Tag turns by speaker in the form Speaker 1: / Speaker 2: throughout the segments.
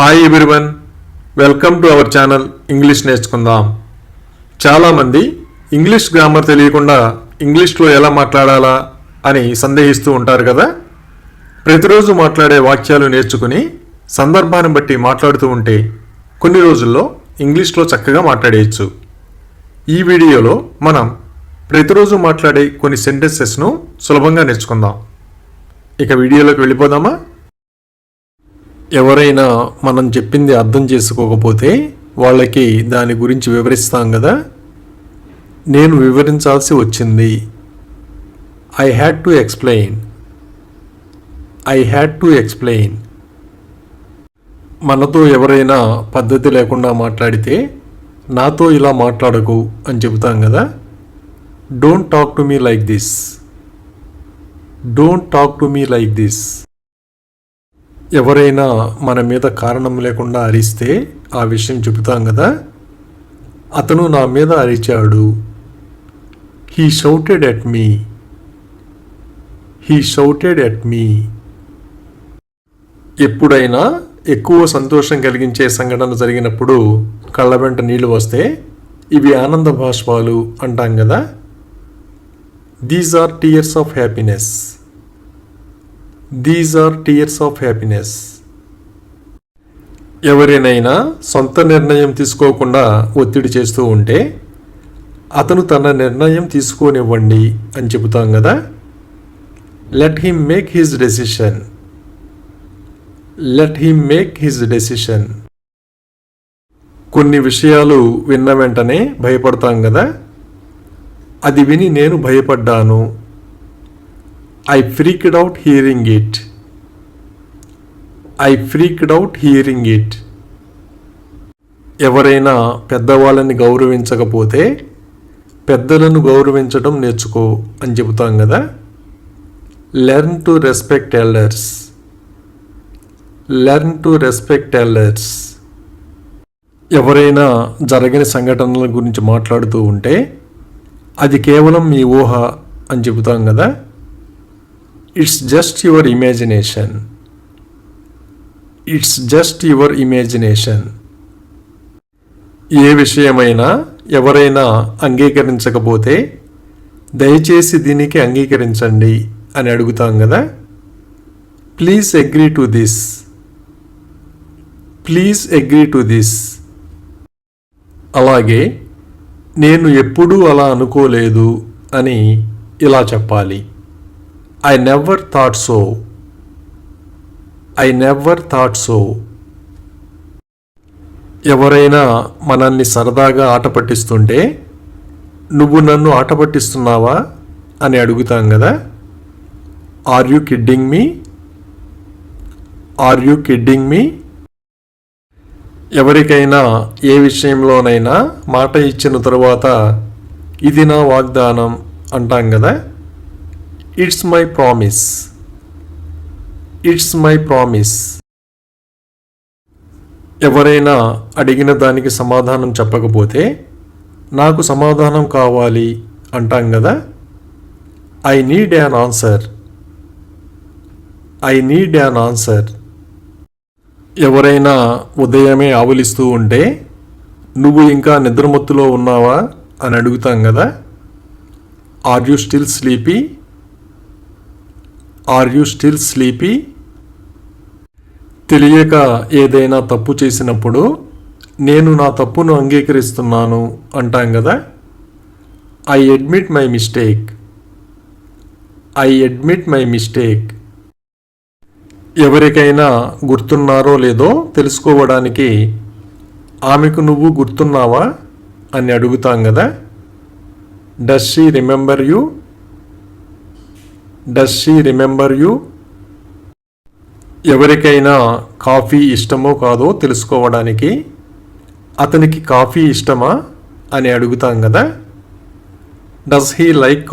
Speaker 1: Hi everyone, welcome to our channel English నేర్చుకుందాం. చాలామంది English grammar తెలియకుండా ఇంగ్లీష్లో ఎలా మాట్లాడాలా అని సందేహిస్తూ ఉంటారు కదా. ప్రతిరోజు మాట్లాడే వాక్యాలు నేర్చుకుని సందర్భాన్ని బట్టి మాట్లాడుతూ ఉంటే కొన్ని రోజుల్లో ఇంగ్లీష్లో చక్కగా మాట్లాడేయచ్చు. ఈ వీడియోలో మనం ప్రతిరోజు మాట్లాడే కొన్ని సెంటెన్సెస్ను సులభంగా నేర్చుకుందాం. ఇక వీడియోలోకి వెళ్ళిపోదామా? ఎవరైనా మనం చెప్పింది అర్థం చేసుకోకపోతే వాళ్ళకి దాని గురించి వివరిస్తాం కదా. నేను వివరించాల్సి వచ్చింది. I had to explain. మనతో ఎవరైనా పద్ధతి లేకుండా మాట్లాడితే నాతో ఇలా మాట్లాడకు అని చెబుతాం కదా. Don't talk to me like this. ఎవరైనా మన మీద కారణం లేకుండా అరిస్తే ఆ విషయం చెబుతాం కదా. అతను నా మీద అరిచాడు. He shouted at me. ఎప్పుడైనా ఎక్కువ సంతోషం కలిగించే సంఘటన జరిగినప్పుడు కళ్ళ వెంట నీళ్లు వస్తే ఇవి ఆనంద బాష్పాలు అంటాం కదా. These are tears of happiness. ఎవరినైనా సొంత నిర్ణయం తీసుకోకుండా ఒత్తిడి చేస్తూ ఉంటే అతను తన నిర్ణయం తీసుకోనివ్వండి అని చెబుతాం కదా. Let him make his decision. కొన్ని విషయాలు విన్న వెంటనే భయపడతాం కదా. అది విని నేను భయపడ్డాను. I freaked out hearing it. ఎవరైనా పెద్దవాళ్ళని గౌరవించకపోతే పెద్దలను గౌరవించడం నేర్చుకో అని చెబుతాం కదా. Learn to respect elders. ఎవరైనా జరిగిన సంఘటనల గురించి మాట్లాడుతూ ఉంటే అది కేవలం మీ ఊహ అని చెబుతాం కదా. It's just your imagination. ఏ విషయమైనా ఎవరైనా అంగీకరించకపోతే దయచేసి దీనికి అంగీకరించండి అని అడుగుతాం కదా. Please agree to this. అలాగే నేను ఎప్పుడూ అలా అనుకోలేదు అని ఇలా చెప్పాలి. I never thought so. ఎవరైనా మనల్ని సరదాగా ఆట పట్టిస్తుంటే నువ్వు నన్ను ఆట పట్టిస్తున్నావా అని అడుగుతాం కదా. Are you kidding me. ఎవరికైనా ఏ విషయంలోనైనా మాట ఇచ్చిన తరువాత ఇది నా వాగ్దానం అంటాం కదా. It's my promise. ఎవరైనా అడిగిన దానికి సమాధానం చెప్పకపోతే నాకు సమాధానం కావాలి అంటాం కదా. I need an answer. ఎవరైనా ఉదయమే ఆవులిస్తూ ఉంటే నువ్వు ఇంకా నిద్రమత్తులో ఉన్నావా అని అడుగుతాం కదా. Are you still sleepy. తెలియక ఏదైనా తప్పు చేసినప్పుడు నేను నా తప్పును అంగీకరిస్తున్నాను అంటాం కదా. I admit my mistake. ఎవరికైనా గుర్తున్నారో లేదో తెలుసుకోవడానికి ఆమెకు నువ్వు గుర్తున్నావా అని అడుగుతాం కదా. Does she remember you. ఎవరికైనా కాఫీ ఇష్టమో కాదో తెలుసుకోవడానికి అతనికి కాఫీ ఇష్టమా అని అడుగుతాం కదా. Does he like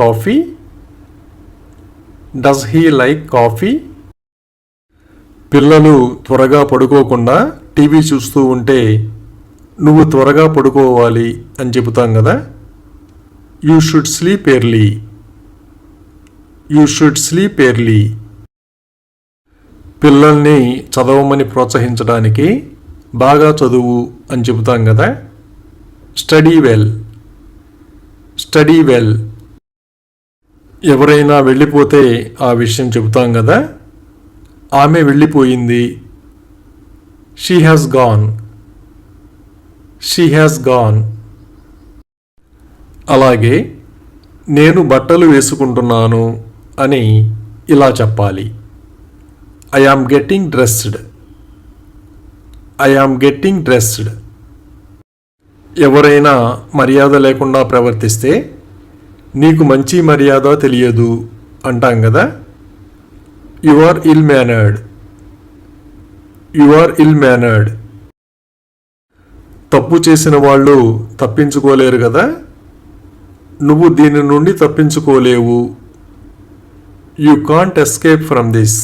Speaker 1: coffee. పిల్లలు త్వరగా పడుకోకుండా టీవీ చూస్తూ ఉంటే నువ్వు త్వరగా పడుకోవాలి అని చెబుతాం కదా. You should sleep early. పిల్లల్ని చదవమని ప్రోత్సహించడానికి బాగా చదువు అని చెబుతాం కదా. Study well, study well. ఎవరైనా వెళ్ళిపోతే ఆ విషయం చెబుతాం కదా. ఆమె వెళ్ళిపోయింది. She has gone, she has gone. అలాగే నేను బట్టలు వేసుకుంటున్నాను అని ఇలా చెప్పాలి. I am getting dressed, I am getting dressed. ఎవరైనా మర్యాద లేకుండా ప్రవర్తిస్తే నీకు మంచి మర్యాద తెలియదు అంటాం కదా. You are ill mannered, you are ill mannered. తప్పు చేసిన వాళ్ళు తప్పించుకోలేరు కదా. నువ్వు దీని నుండి తప్పించుకోలేవు. You can't escape from this,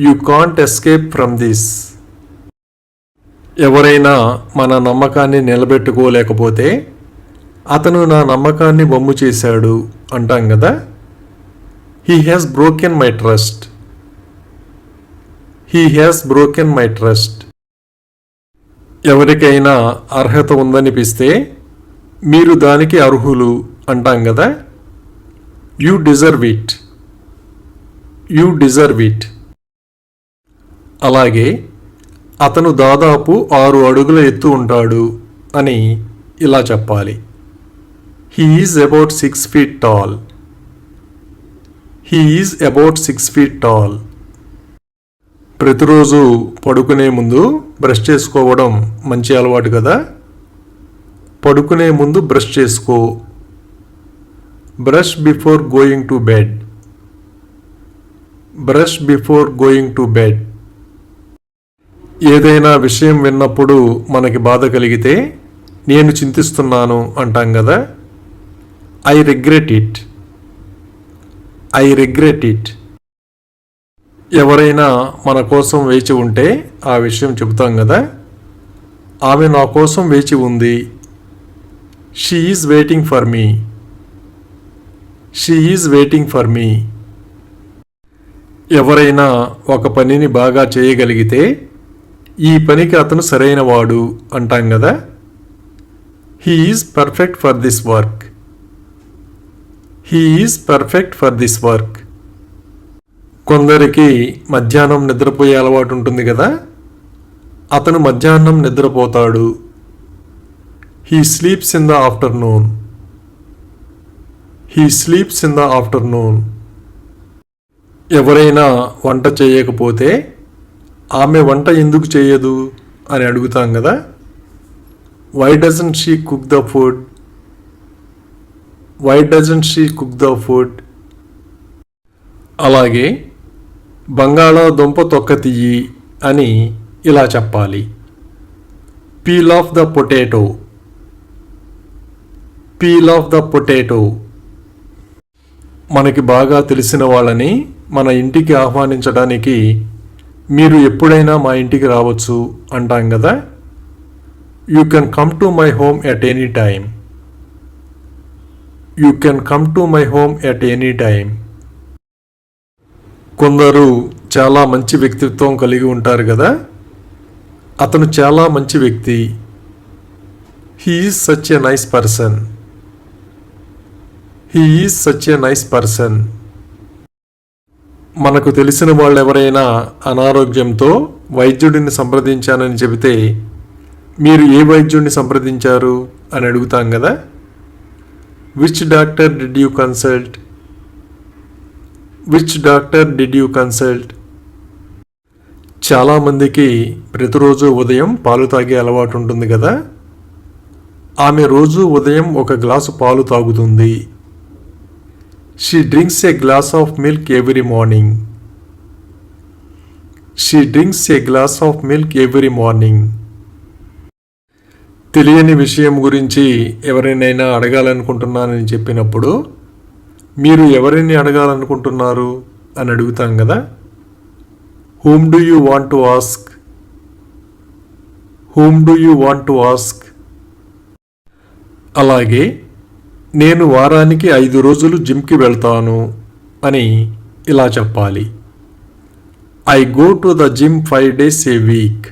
Speaker 1: you can't escape from this. ఎవరైనా మన నమ్మకాన్ని నిలబెట్టుకోలేకపోతే అతను నా నమ్మకాన్ని వమ్ము చేశాడు అంటాం కదా. He has broken my trust, he has broken my trust. ఎవరికైనా అర్హత ఉందనిపిస్తే మీరు దానికి అర్హులు అంటాం కదా. You deserve it, you deserve it. అలాగే అతను దాదాపు 6 అడుగుల ఎత్తు ఉంటాడు అని ఇలా చెప్పాలి. He is about 6 feet tall, he is about 6 feet tall. ప్రతిరోజు పడుకునే ముందు బ్రష్ చేసుకోవడం మంచి అలవాటు కదా. పడుకునే ముందు బ్రష్ చేసుకో. Brush before going to bed, brush before going to bed. ఏదైనా విషయం విన్నప్పుడు మనకి బాధ కలిగితే నేను చింతిస్తున్నాను అంటాం కదా. I regret it, I regret it. ఎవరైనా మన కోసం వేచి ఉంటే ఆ విషయం చెబుతాం కదా. ఆమె నా కోసం వేచి ఉంది. She is waiting for me, she is waiting for me. ఎవరైనా ఒక పనిని బాగా చేయగలిగితే ఈ పనికి అతను సరైన వాడు అంటాం కదా. He is perfect for this work, he is perfect for this work. కొందరికి మధ్యాహ్నం నిద్రపోయే అలవాటు ఉంటుంది కదా. అతను మధ్యాహ్నం నిద్రపోతాడు. He sleeps in the afternoon, he sleeps in the afternoon. ఎవరైనా వంట చేయకపోతే ఆమె వంట ఎందుకు చేయదు అని అడుగుతాం కదా. Why doesn't she cook the food, why doesn't she cook the food. అలాగే బంగాళాదుంప తొక్క తీయి అని ఇలా చెప్పాలి. Peel off the potato, peel off the potato. మనకి బాగా తెలిసిన వాళ్ళని మన ఇంటికి ఆహ్వానించడానికి మీరు ఎప్పుడైనా మా ఇంటికి రావచ్చు అంటాం కదా. You can come to my home at any time, you can come to my home at any time. కొందరు చాలా మంచి వ్యక్తిత్వం కలిగి ఉంటారు కదా. అతను చాలా మంచి వ్యక్తి. He is such a nice person, he is such a nice person. మనకు తెలిసిన వాళ్ళు ఎవరైనా అనారోగ్యంతో వైద్యుడిని సంప్రదించానని చెబితే మీరు ఏ వైద్యుడిని సంప్రదించారు అని అడుగుతాం కదా. Which doctor did you consult, which doctor did you consult. చాలామందికి ప్రతిరోజు ఉదయం పాలు తాగే అలవాటు ఉంటుంది కదా. ఆమె రోజు ఉదయం 1 గ్లాసు పాలు తాగుతుంది. She drinks A glass of milk every morning, she drinks A glass of milk every morning. తెలియని విషయం గురించి ఎవరినైనా అడగాలనుకుంటున్నానని చెప్పినప్పుడు మీరు ఎవరిని అడగాలనుకుంటున్నారు అని అడుగుతాం కదా. Whom do you want to ask, whom do you want to ask. అలాగే నేను వారానికి 5 రోజులు జిమ్కి వెళ్తాను అని ఇలా చెప్పాలి. I go to the gym 5 days a week.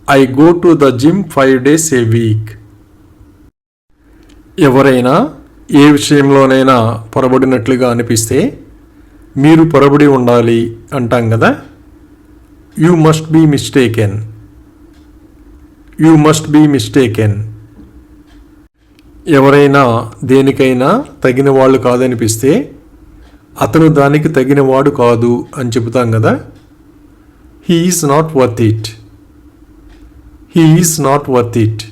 Speaker 1: I go to the gym 5 days a week. ఎవరైనా ఏ విషయంలోనైనా పొరబడినట్లుగా అనిపిస్తే మీరు పొరబడి ఉండాలి అంటాం కదా. You must be mistaken. You must be mistaken. ఎవరైనా దేనికైనా తగిన వాళ్ళు కాదనిపిస్తే అతను దానికి తగినవాడు కాదు అని చెబుతాం కదా. He is not worth it. He is not worth it.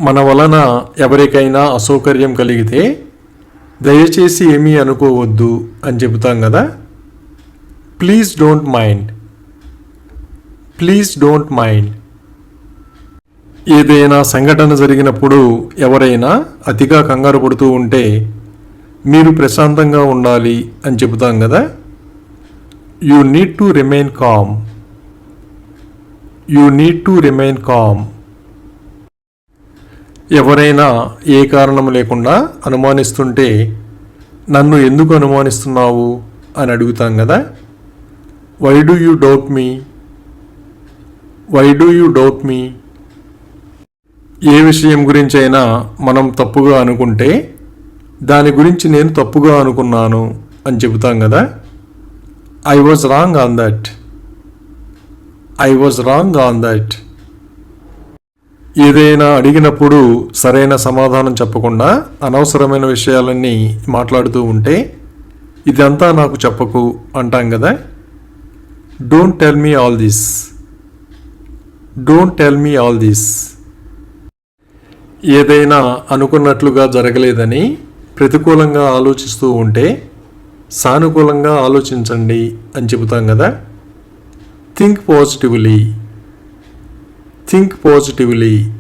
Speaker 1: మన వలన ఎవరికైనా అసౌకర్యం కలిగితే దయచేసి ఏమీ అనుకోవద్దు అని చెబుతాం కదా. Please don't mind. Please don't mind. ఏదైనా సంఘటన జరిగినప్పుడు ఎవరైనా అతిగా కంగారు పడుతూ ఉంటే మీరు ప్రశాంతంగా ఉండాలి అని చెబుతాం కదా. You need to remain calm. You need to remain calm. ఎవరైనా ఏ కారణం లేకుండా అనుమానిస్తుంటే నన్ను ఎందుకు అనుమానిస్తున్నావు అని అడుగుతాం కదా. Why do you doubt me. Why do you doubt me. ఏ విషయం గురించైనా మనం తప్పుగా అనుకుంటే దాని గురించి నేను తప్పుగా అనుకున్నాను అని చెబుతాం కదా. I was wrong on that. I was wrong on that. ఏదైనా అడిగినప్పుడు సరైన సమాధానం చెప్పకుండా అనవసరమైన విషయాలన్నీ మాట్లాడుతూ ఉంటే ఇదంతా నాకు చెప్పకు అంటాం కదా. Don't tell me all this. Don't tell me all this. ఏదైనా అనుకున్నట్లుగా జరగలేదని ప్రతికూలంగా ఆలోచిస్తూ ఉంటే సానుకూలంగా ఆలోచించండి అని చెబుతాం కదా. Think positively. Think positively.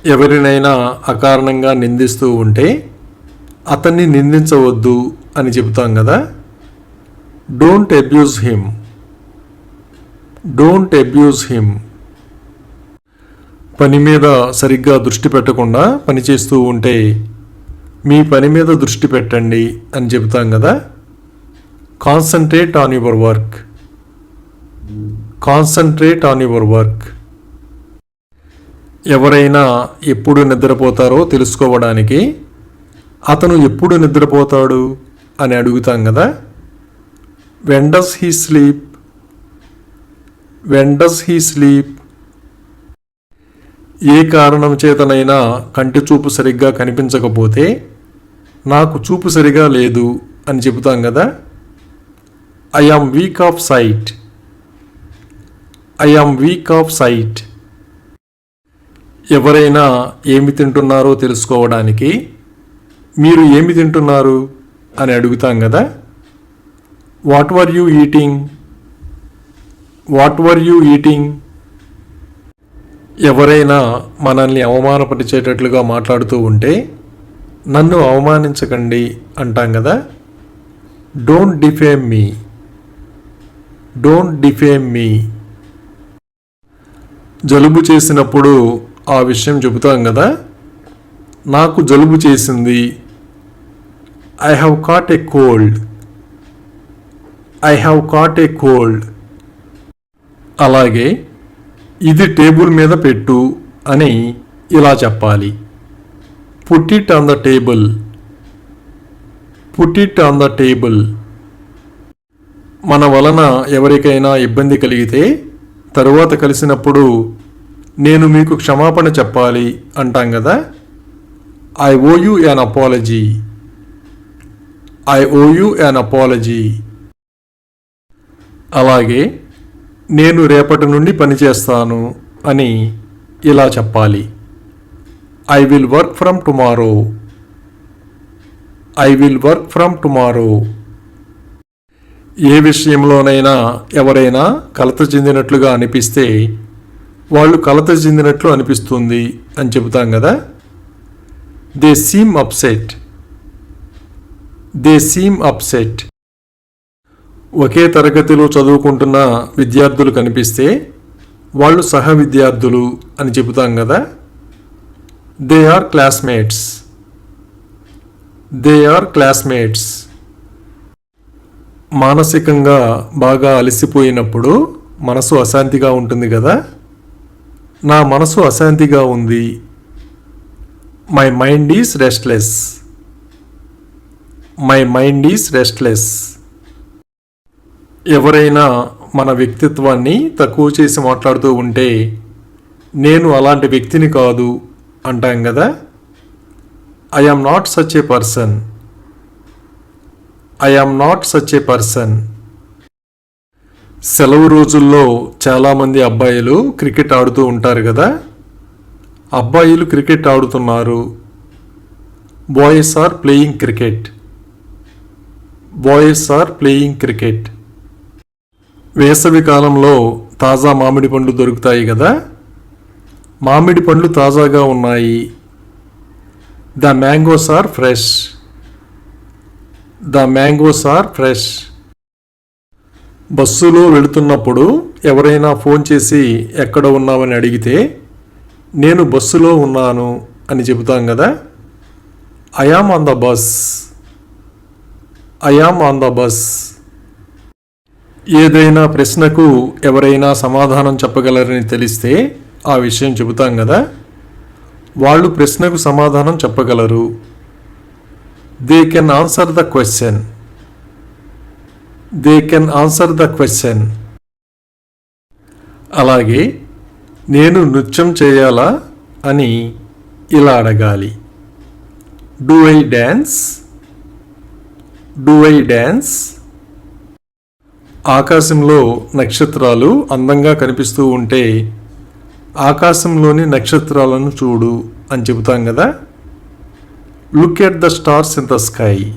Speaker 1: ఎవరినైనా అకారణంగా నిందిస్తూ ఉంటే అతన్ని నిందించవద్దు అని చెబుతాం కదా. Don't abuse him. Don't abuse him. పని మీద సరిగ్గా దృష్టి పెట్టకుండా పనిచేస్తూ ఉంటే మీ పని మీద దృష్టి పెట్టండి అని చెబుతాం కదా. Concentrate on your work. Concentrate on your work. ఎవరైనా ఎప్పుడు నిద్రపోతారో తెలుసుకోవడానికి అతను ఎప్పుడు నిద్రపోతాడు అని అడుగుతాం కదా. When does he sleep. When does he sleep. ఏ కారణం చేతనైనా కంటి చూపు సరిగ్గా కనిపించకపోతే నాకు చూపు సరిగా లేదు అని చెబుతాం కదా. I am weak of sight. I am weak of sight. ఎవరైనా ఏమి తింటున్నారో తెలుసుకోవడానికి మీరు ఏమి తింటున్నారు అని అడుగుతాం కదా. What were you eating. What were you eating. ఎవరైనా మనల్ని అవమానపరిచేటట్లుగా మాట్లాడుతూ ఉంటే నన్ను అవమానించకండి అంటాం కదా. Don't defame me. Don't defame me. జలుబు చేసినప్పుడు ఆ విషయం చెబుతాం కదా. నాకు జలుబు చేసింది. I have caught a cold. I have caught a cold. అలాగే ఇది టేబుల్ మీద పెట్టు అని ఇలా చెప్పాలి. Put it on the table. Put it on the table. మన వలన ఎవరికైనా ఇబ్బంది కలిగితే తరువాత కలిసినప్పుడు నేను మీకు క్షమాపణ చెప్పాలి అంటాం కదా. I owe you an apology. I owe you an apology. అలాగే నేను రేపటి నుండి పనిచేస్తాను అని ఇలా చెప్పాలి. I will work from tomorrow. I will work from tomorrow. ఏ విషయంలోనైనా ఎవరైనా కలత చెందినట్లుగా అనిపిస్తే వాళ్ళు కలత చెందినట్లు అనిపిస్తుంది అని చెబుతాం కదా. They seem upset. They seem upset. ఒకే తరగతిలో చదువుకుంటున్న విద్యార్థులు కనిపిస్తే వాళ్ళు సహ విద్యార్థులు అని చెబుతాం కదా. They are classmates. They are classmates. మానసికంగా బాగా అలసిపోయినప్పుడు మనసు అశాంతిగా ఉంటుంది కదా. నా మనసు అశాంతిగా ఉంది. My mind is restless. My mind is restless. ఎవరైనా మన వ్యక్తిత్వాన్ని తక్కువ చేసి మాట్లాడుతూ ఉంటే నేను అలాంటి వ్యక్తిని కాదు అంటాం కదా. I am not such a person. I am not such a person. సెలవు రోజుల్లో చాలామంది అబ్బాయిలు క్రికెట్ ఆడుతూ ఉంటారు కదా. అబ్బాయిలు క్రికెట్ ఆడుతున్నారు. Boys are playing cricket. Boys are playing cricket. వేసవి కాలంలో తాజా మామిడి పండ్లు దొరుకుతాయి కదా. మామిడి పండ్లు తాజాగా ఉన్నాయి. The mangoes are fresh. The mangoes are fresh. బస్సులో వెళుతున్నప్పుడు ఎవరైనా ఫోన్ చేసి ఎక్కడ ఉన్నామని అడిగితే నేను బస్సులో ఉన్నాను అని చెబుతాం కదా. I yam on the bus. I am on the bus. ఏదైనా ప్రశ్నకు ఎవరైనా సమాధానం చెప్పగలరని తెలిస్తే ఆ విషయం చెబుతాం కదా. వాళ్ళు ప్రశ్నకు సమాధానం చెప్పగలరు. They can answer the question. They can answer the question. అలాగే నేను నృత్యం చేయాలా అని ఇలా అడగాలి. Do I dance. Do I dance. ఆకాశంలో నక్షత్రాలు అందంగా కనిపిస్తూ ఉంటే ఆకాశంలోని నక్షత్రాలను చూడు అని చెబుతాం కదా. Look at the stars in the sky.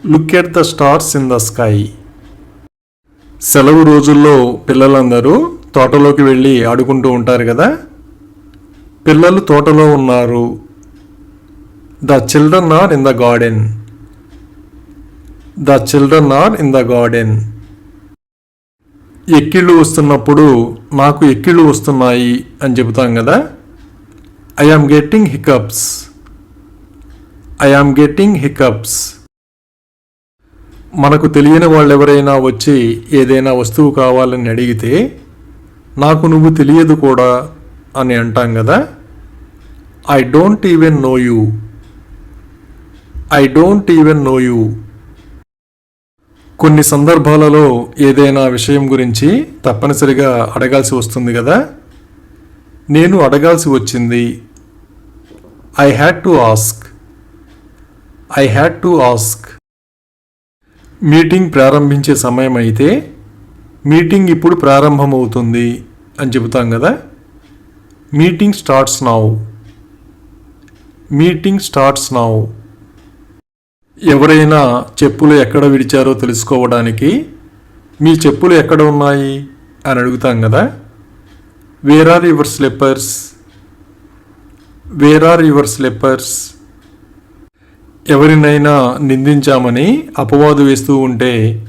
Speaker 1: Look at the stars in the sky. సెలవు రోజుల్లో పిల్లలందరూ తోటలోకి వెళ్ళి ఆడుకుంటూ ఉంటారు కదా. పిల్లలు తోటలో ఉన్నారు. The children are in the garden. The children are in the garden. ఎక్కిళ్ళు వస్తున్నప్పుడు నాకు ఎక్కిళ్ళు వస్తున్నాయి అని చెబుతాం కదా. I am getting hiccups. I am getting hiccups. మనకు తెలియని వాళ్ళు ఎవరైనా వచ్చి ఏదైనా వస్తువు కావాలని అడిగితే నాకు నువ్వు తెలియదు కూడా అని అంటాం కదా. I don't even know you. I don't even know you. కొన్ని సందర్భాలలో ఏదైనా విషయం గురించి తప్పనిసరిగా అడగాల్సి వస్తుంది కదా. నేను అడగాల్సి వచ్చింది. I had to ask. I had to ask. Meeting ప్రారంభించే సమయం అయితే మీటింగ్ ఇప్పుడు ప్రారంభమవుతుంది అని చెబుతాం కదా. Meeting starts now. Meeting starts now. ఎవరైనా చెప్పులు ఎక్కడ విడిచారో తెలుసుకోవడానికి మీ చెప్పులు ఎక్కడ ఉన్నాయి అని అడుగుతాం కదా. Where are your slippers. Where are your slippers. ఎవరినైనా నిందించామని అపవాదు వేస్తూ ఉంటే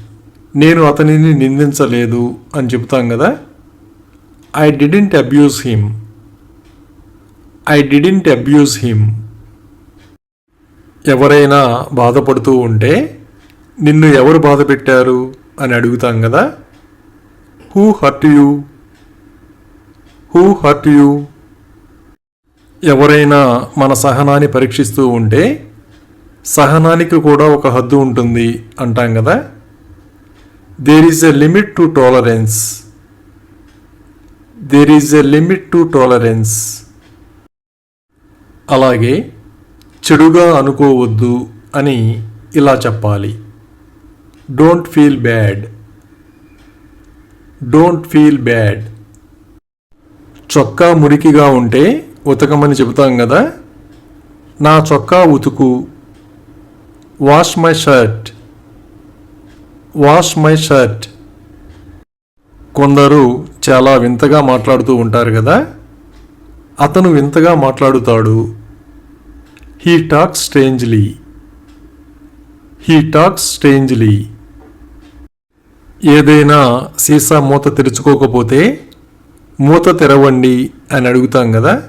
Speaker 1: నేను అతనిని నిందించలేదు అని చెబుతాం కదా. I didn't abuse him. I didn't abuse him. ఎవరైనా బాధపడుతూ ఉంటే నిన్ను ఎవరు బాధ పెట్టారు అని అడుగుతాం కదా. Who hurt you. Who hurt you. ఎవరైనా మన సహనాన్ని పరీక్షిస్తూ ఉంటే సహనానికి కూడా ఒక హద్దు ఉంటుంది అంటాం కదా. There is a limit to tolerance. There is a limit to tolerance. అలాగే చెడుగా అనుకోవద్దు అని ఇలా చెప్పాలి. Don't feel bad. Don't feel bad. చొక్కా మురికిగా ఉంటే ఉతకమని చెబుతాం కదా. నా చొక్కా ఉతుకు. Wash my shirt. Wash my shirt. కొందరు చాలా వింతగా మాట్లాడుతూ ఉంటారు కదా. అతను వింతగా మాట్లాడుతాడు. He talks strangely. He talks strangely. ఏదైనా సీసా మూత తెరుచుకోకపోతే మూత తెరవండి అని అడుగుతాం కదా.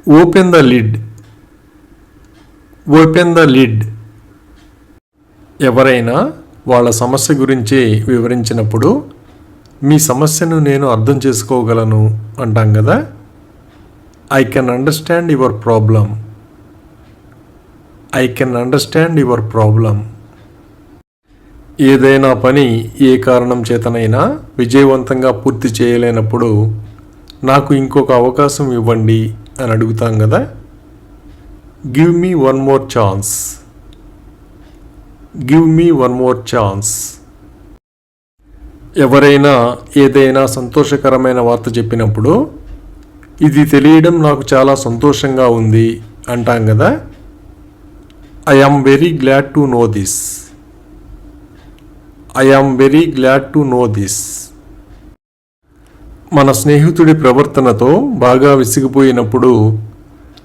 Speaker 1: Open the lid. Open the lid. ఎవరైనా వాళ్ళ సమస్య గురించి వివరించినప్పుడు మీ సమస్యను నేను అర్థం చేసుకోగలను అంటాం కదా. I can understand your problem. I can understand your problem. ఏదైనా పని ఏ కారణం చేతనైనా విజయవంతంగా పూర్తి చేయలేనప్పుడు నాకు ఇంకొక అవకాశం ఇవ్వండి అని అడుగుతాం కదా. గివ్ మీ వన్ మోర్ ఛాన్స్. గివ్ మీ వన్ మోర్ ఛాన్స్. ఎవరైనా ఏదైనా సంతోషకరమైన వార్త చెప్పినప్పుడు ఇది తెలియడం నాకు చాలా సంతోషంగా ఉంది అంటాం కదా. I am very glad to know this. I am very glad to know this. మన స్నేహితుడి ప్రవర్తనతో బాగా విసిగిపోయినప్పుడు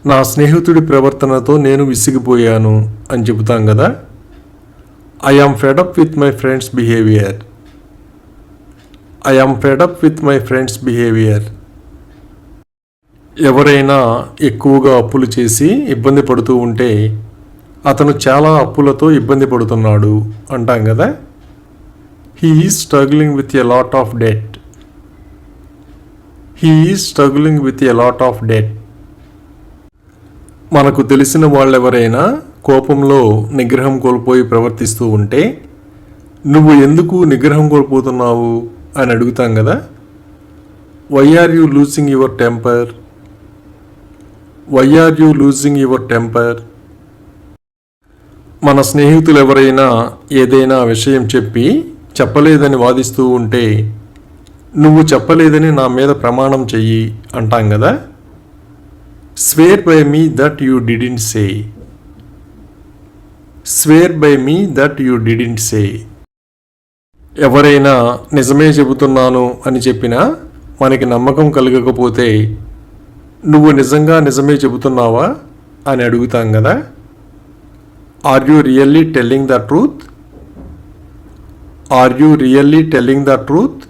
Speaker 1: నా స్నేహితుడి ప్రవర్తనతో నేను విసిగిపోయాను అని చెబుతాం కదా. I yam fed up with my friends behaviour. I am fed up with my friends behaviour. ఎవరైనా ఎక్కువగా అప్పులు చేసి ఇబ్బంది పడుతూ ఉంటే అతను చాలా అప్పులతో ఇబ్బంది పడుతున్నాడు అంటాం కదా. He is struggling with a lot of debt. He is struggling with a lot of debt. మనకు తెలిసిన వాళ్ళెవరైనా కోపంలో నిగ్రహం కోల్పోయి ప్రవర్తిస్తూ ఉంటే నువ్వు ఎందుకు నిగ్రహం కోల్పోతున్నావు అని అడుగుతాం కదా. Why are you losing your temper. Why are you losing your temper. మన స్నేహితులు ఎవరైనా ఏదైనా విషయం చెప్పి చెప్పలేదని వాదిస్తూ ఉంటే నువ్వు చెప్పలేదని నా మీద ప్రమాణం చెయ్యి అంటాం కదా. Swear by me that you didn't say. Swear by me that you didn't say. ఎవరైనా నిజమే చెబుతున్నాను అని చెప్పినా మనకి నమ్మకం కలగకపోతే నువ్వు నిజంగా నిజమే చెబుతున్నావా అని అడుగుతాం కదా. Are you really telling the truth. Are you really telling the truth.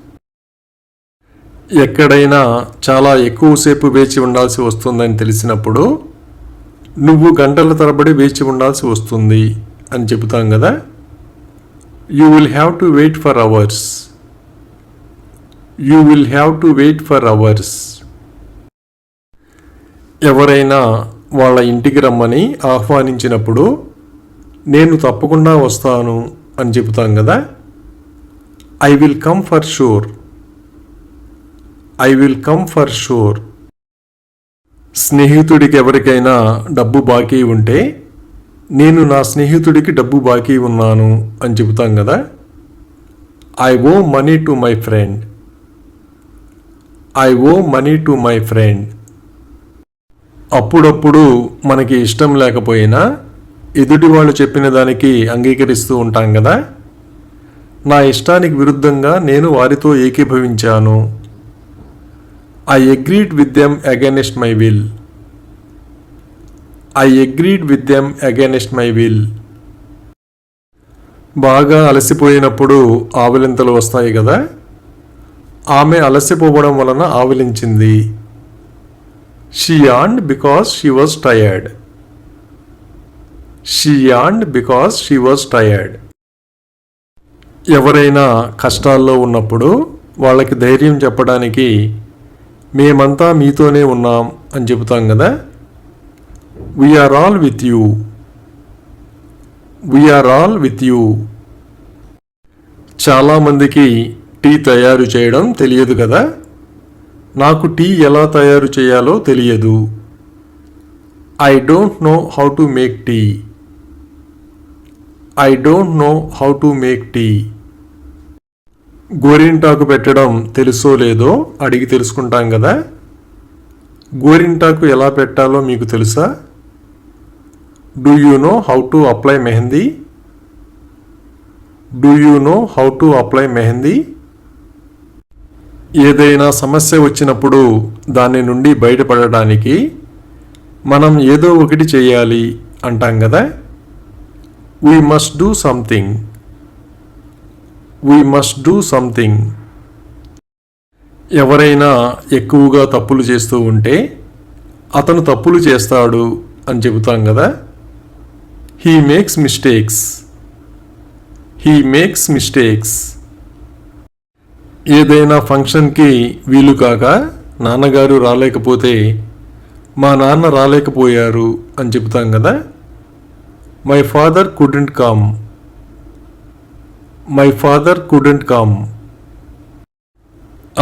Speaker 1: ఎక్కడైనా చాలా ఎక్కువసేపు వేచి ఉండాల్సి వస్తుందని తెలిసినప్పుడు నువ్వు గంటల తరబడి వేచి ఉండాల్సి వస్తుంది అని చెబుతాం కదా. You will have to wait for hours. You will have to wait for hours. ఎవరైనా వాళ్ళ ఇంటికి రమ్మని ఆహ్వానించినప్పుడు నేను తప్పకుండా వస్తాను అని చెబుతాం కదా. I will come for sure. I will come for sure. స్నేహితుడికి ఎవరికైనా డబ్బు బాకీ ఉంటే నేను నా స్నేహితుడికి డబ్బు బాకీ ఉన్నాను అని చెబుతాం కదా. I owe money to my friend. I owe money to my friend. అప్పుడప్పుడు మనకి ఇష్టం లేకపోయినా ఎదుటి వాళ్ళు చెప్పిన దానికి అంగీకరిస్తూ ఉంటాం కదా. నా ఇష్టానికి విరుద్ధంగా నేను వారితో ఏకీభవించాను. I agreed with them against my will. I agreed with them against my will. బాగా అలసిపోయినప్పుడు ఆవలింతలు వస్తాయి కదా. ఆమె అలసిపోవడం వలన ఆవలించింది. She yawned because she was tired. She yawned because she was tired. ఎవరైనా కష్టాల్లో ఉన్నప్పుడు వాళ్ళకి ధైర్యం చెప్పడానికి మేమంతా మీతోనే ఉన్నాం అని చెబుతాం కదా. We are all with you. We are all with you. చాలామందికి టీ తయారు చేయడం తెలియదు కదా. నాకు టీ ఎలా తయారు చేయాలో తెలియదు. I don't know how to make tea. I don't know how to make tea. గోరింటాకు పెట్టడం తెలుసో లేదో అడిగి తెలుసుకుంటాం కదా. గోరింటాకు ఎలా పెట్టాలో మీకు తెలుసా? Do you know how to apply mehndi? Do you know how to apply mehndi? ఏదైనా సమస్య వచ్చినప్పుడు దాని నుండి బయటపడడానికి మనం ఏదో ఒకటి చేయాలి అంటాం కదా. We must do something. We must do something. ఎవరైనా ఎక్కువగా తప్పులు చేస్తూ ఉంటే అతను తప్పులు చేస్తాడు అని చెబుతాం కదా. He makes mistakes. He makes mistakes. ఏదైనా ఫంక్షన్కి వీలు కాక నాన్నగారు రాలేకపోతే మా నాన్న రాలేకపోయారు అని చెప్తాం కదా. My father couldn't come. My father couldn't come.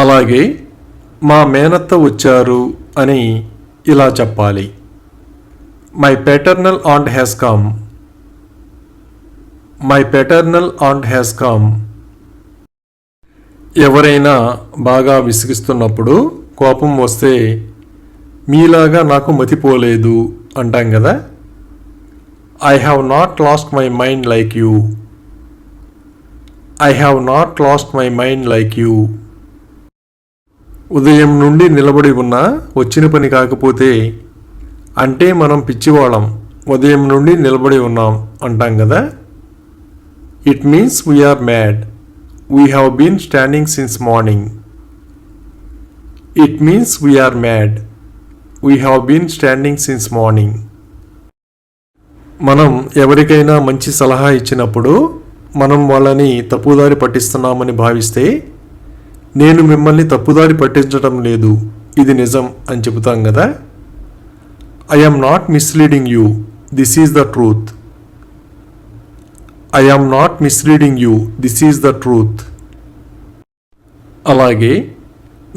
Speaker 1: అలాగే మా మేనత్త వచ్చారు అని ఇలా చెప్పాలి. My paternal aunt has come. My paternal aunt has come. ఎవరైనా బాగా విసిగిస్తున్నప్పుడు కోపం వస్తే మీలాగా నాకు మతిపోలేదు అంటాం కదా. I have not lost my mind like you. I have not lost my mind like you. ఉదయం నుండి నిలబడి ఉన్నా వచ్చిన పని కాకపోతే అంటే మనం పిచ్చివాళ్ళం, ఉదయం నుండి నిలబడి ఉన్నాం అంటాం కదా. It means we are mad. We have been standing since morning. It means we are mad. We have been standing since morning. మనం ఎవరికైనా మంచి సలహా ఇచ్చినప్పుడు మనం వాళ్ళని తప్పుదారి పట్టిస్తున్నామని భావిస్తే నేను మిమ్మల్ని తప్పుదారి పట్టించడం లేదు, ఇది నిజం అని చెబుతాం కదా. I am not misleading you. This is the truth. I am not misleading you. This is the truth. అలాగే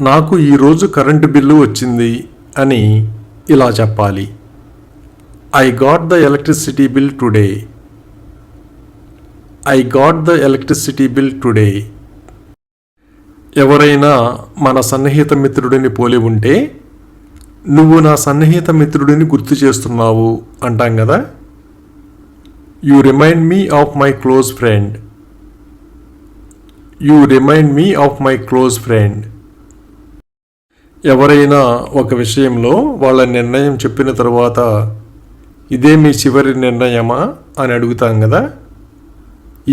Speaker 1: నాకు ఈరోజు కరెంటు బిల్లు వచ్చింది అని ఇలా చెప్పాలి. I got the electricity bill today. I got the electricity bill today. ఎవరైనా మన సన్నిహిత మిత్రుడిని పోలి ఉంటే నువ్వు నా సన్నిహిత మిత్రుడిని గుర్తు చేస్తున్నావు అంటాం కదా. You remind me of my close friend. You remind me of my close friend. ఎవరైనా ఒక విషయంలో వాళ్ళ నిర్ణయం చెప్పిన తర్వాత ఇదే మీ చివరి నిర్ణయమా అని అడుగుతాం కదా.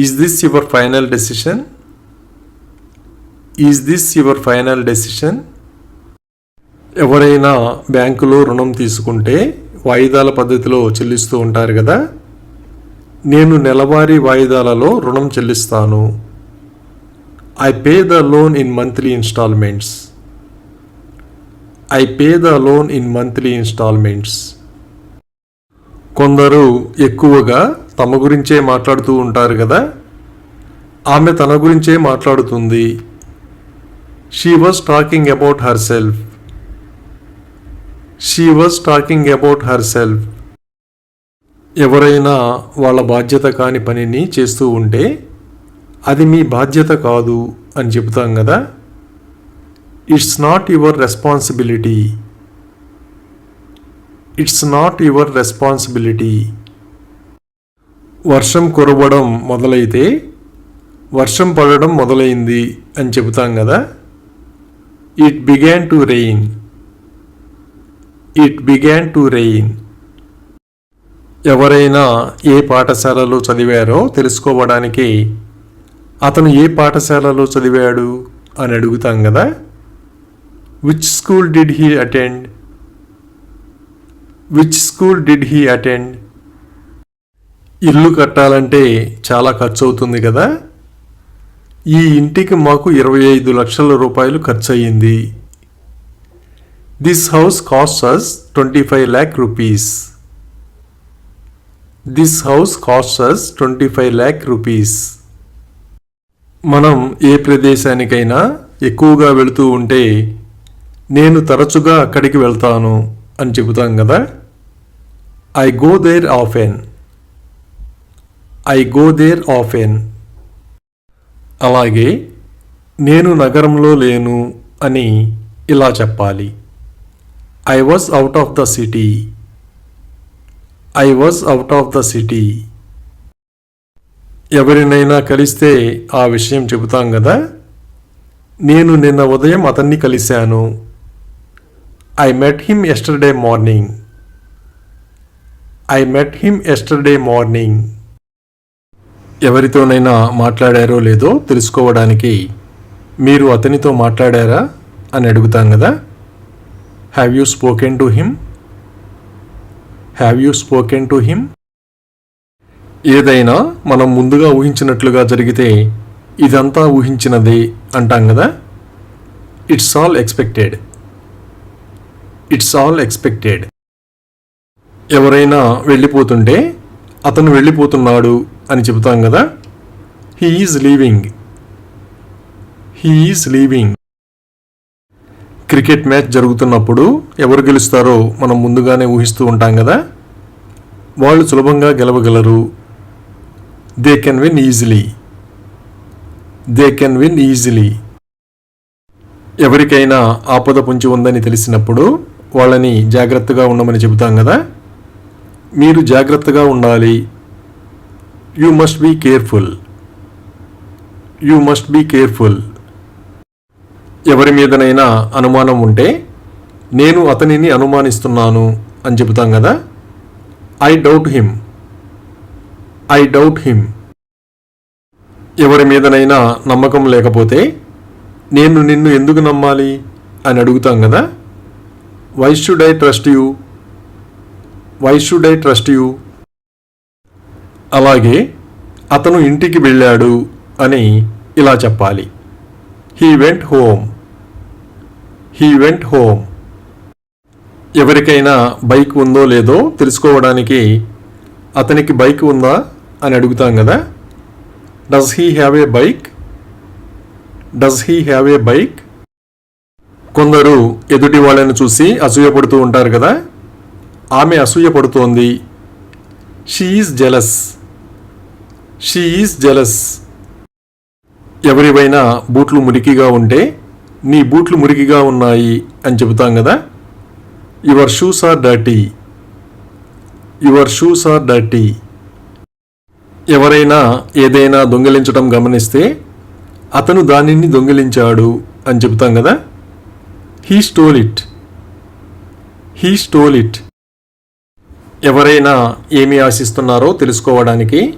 Speaker 1: Is this your final decision? Is this your final decision? ఎవరైనా బ్యాంకులో రుణం తీసుకుంటే వాయిదాల పద్ధతిలో చెల్లిస్తూ ఉంటారు కదా. నేను నెలవారీ వాయిదాలలో రుణం చెల్లిస్తాను. I pay the loan in monthly installments. I pay the loan in monthly installments. కొందరు ఎక్కువగా తమ గురించే మాట్లాడుతూ ఉంటారు కదా. ఆమె తన గురించే మాట్లాడుతుంది. She was talking about herself. She was talking about herself. ఎవరైనా వాళ్ళ బాధ్యత కాని పనిని చేస్తూ ఉంటే అది మీ బాధ్యత కాదు అని చెబుతాం కదా. It's not your responsibility. It's not your responsibility. వర్షం కురవడం మొదలైతే వర్షం పడడం మొదలైంది అని చెబుతాం కదా. It began to rain. It began to rain. ఎవరైనా ఏ పాఠశాలలో చదివారో తెలుసుకోవడానికి అతను ఏ పాఠశాలలో చదివాడు అని అడుగుతాం కదా. Which school did he attend? Which school did he attend? ఇల్లు కట్టాలంటే చాలా ఖర్చు అవుతుంది కదా. ఈ ఇంటికి మాకు 25 లక్షల రూపాయలు ఖర్చు అయ్యింది. This house cost us 25 lakh rupees. This house cost us 25 lakh rupees. మనం ఏ ప్రదేశానికైనా ఎక్కువగా వెళుతూ ఉంటే నేను తరచుగా అక్కడికి వెళ్తాను అని చెబుతాం కదా. I go there often. I go there often. అలాగే నేను నగరంలో లేను అని ఇలా చెప్పాలి. I was out of the city. I was out of the city. ఎవరినైనా కలిస్తే ఆ విషయం చెబుతాం కదా. నేను నిన్న ఉదయం అతన్ని కలిశాను. I met him yesterday morning. I met him yesterday morning. ఎవరితోనైనా మాట్లాడారో లేదో తెలుసుకోవడానికి మీరు అతనితో మాట్లాడారా అని అడుగుతాం కదా. Have you spoken to him? Have you spoken to him? ఏదైనా మనం ముందుగా ఊహించినట్లుగా జరిగితే ఇదంతా ఊహించినదే అంటాం కదా. It's all expected. It's all expected. ఎవరైనా వెళ్ళిపోతుంటే అతను వెళ్ళిపోతున్నాడు అని చెబుతాం కదా. He is leaving. He is leaving. Cricket match జరుగుతున్నప్పుడు ఎవరు గెలుస్తారో మనం ముందుగానే ఊహిస్తూ ఉంటాం కదా. వాళ్ళు సులభంగా గెలవగలరు. They can win easily. They can win easily. ఎవరికైనా ఆపద పొంచి ఉందని తెలిసినప్పుడు వాళ్ళని జాగ్రత్తగా ఉండమని చెబుతాం కదా. మీరు జాగ్రత్తగా ఉండాలి. You must be careful. You must be careful. ఎవరి మీదనైనా అనుమానం ఉంటే నేను అతనిని అనుమానిస్తున్నాను అని చెబుతాం కదా. I doubt him. I doubt him. ఎవరి మీదనైనా నమ్మకం లేకపోతే నేను నిన్ను ఎందుకు నమ్మాలి అని అడుగుతాం కదా. Why should I trust you. Why should I trust you. అలాగే అతను ఇంటికి వెళ్ళాడు అని ఇలా చెప్పాలి. He went home. He went home. ఎవరికైనా బైక్ ఉందో లేదో తెలుసుకోవడానికి అతనికి బైక్ ఉందా అని అడుగుతాం కదా. Does he have a bike. Does he have a bike. కొందరు ఎదుటి వాళ్ళని చూసి అసూయపడుతూ ఉంటారు కదా. ఆమె అసూయపడుతోంది. She is jealous. She is jealous. ఎవరివైనా బూట్లు మురికిగా ఉంటే నీ బూట్లు మురికిగా ఉన్నాయి అని చెబుతాం కదా. Your shoes are dirty. Your shoes are dirty. ఎవరైనా ఏదైనా దొంగిలించడం గమనిస్తే అతను దానిని దొంగిలించాడు అని చెబుతాం కదా. He stole it. He stole it. ఎవరైనా ఏమి ఆశిస్తున్నారో తెలుసుకోవడానికి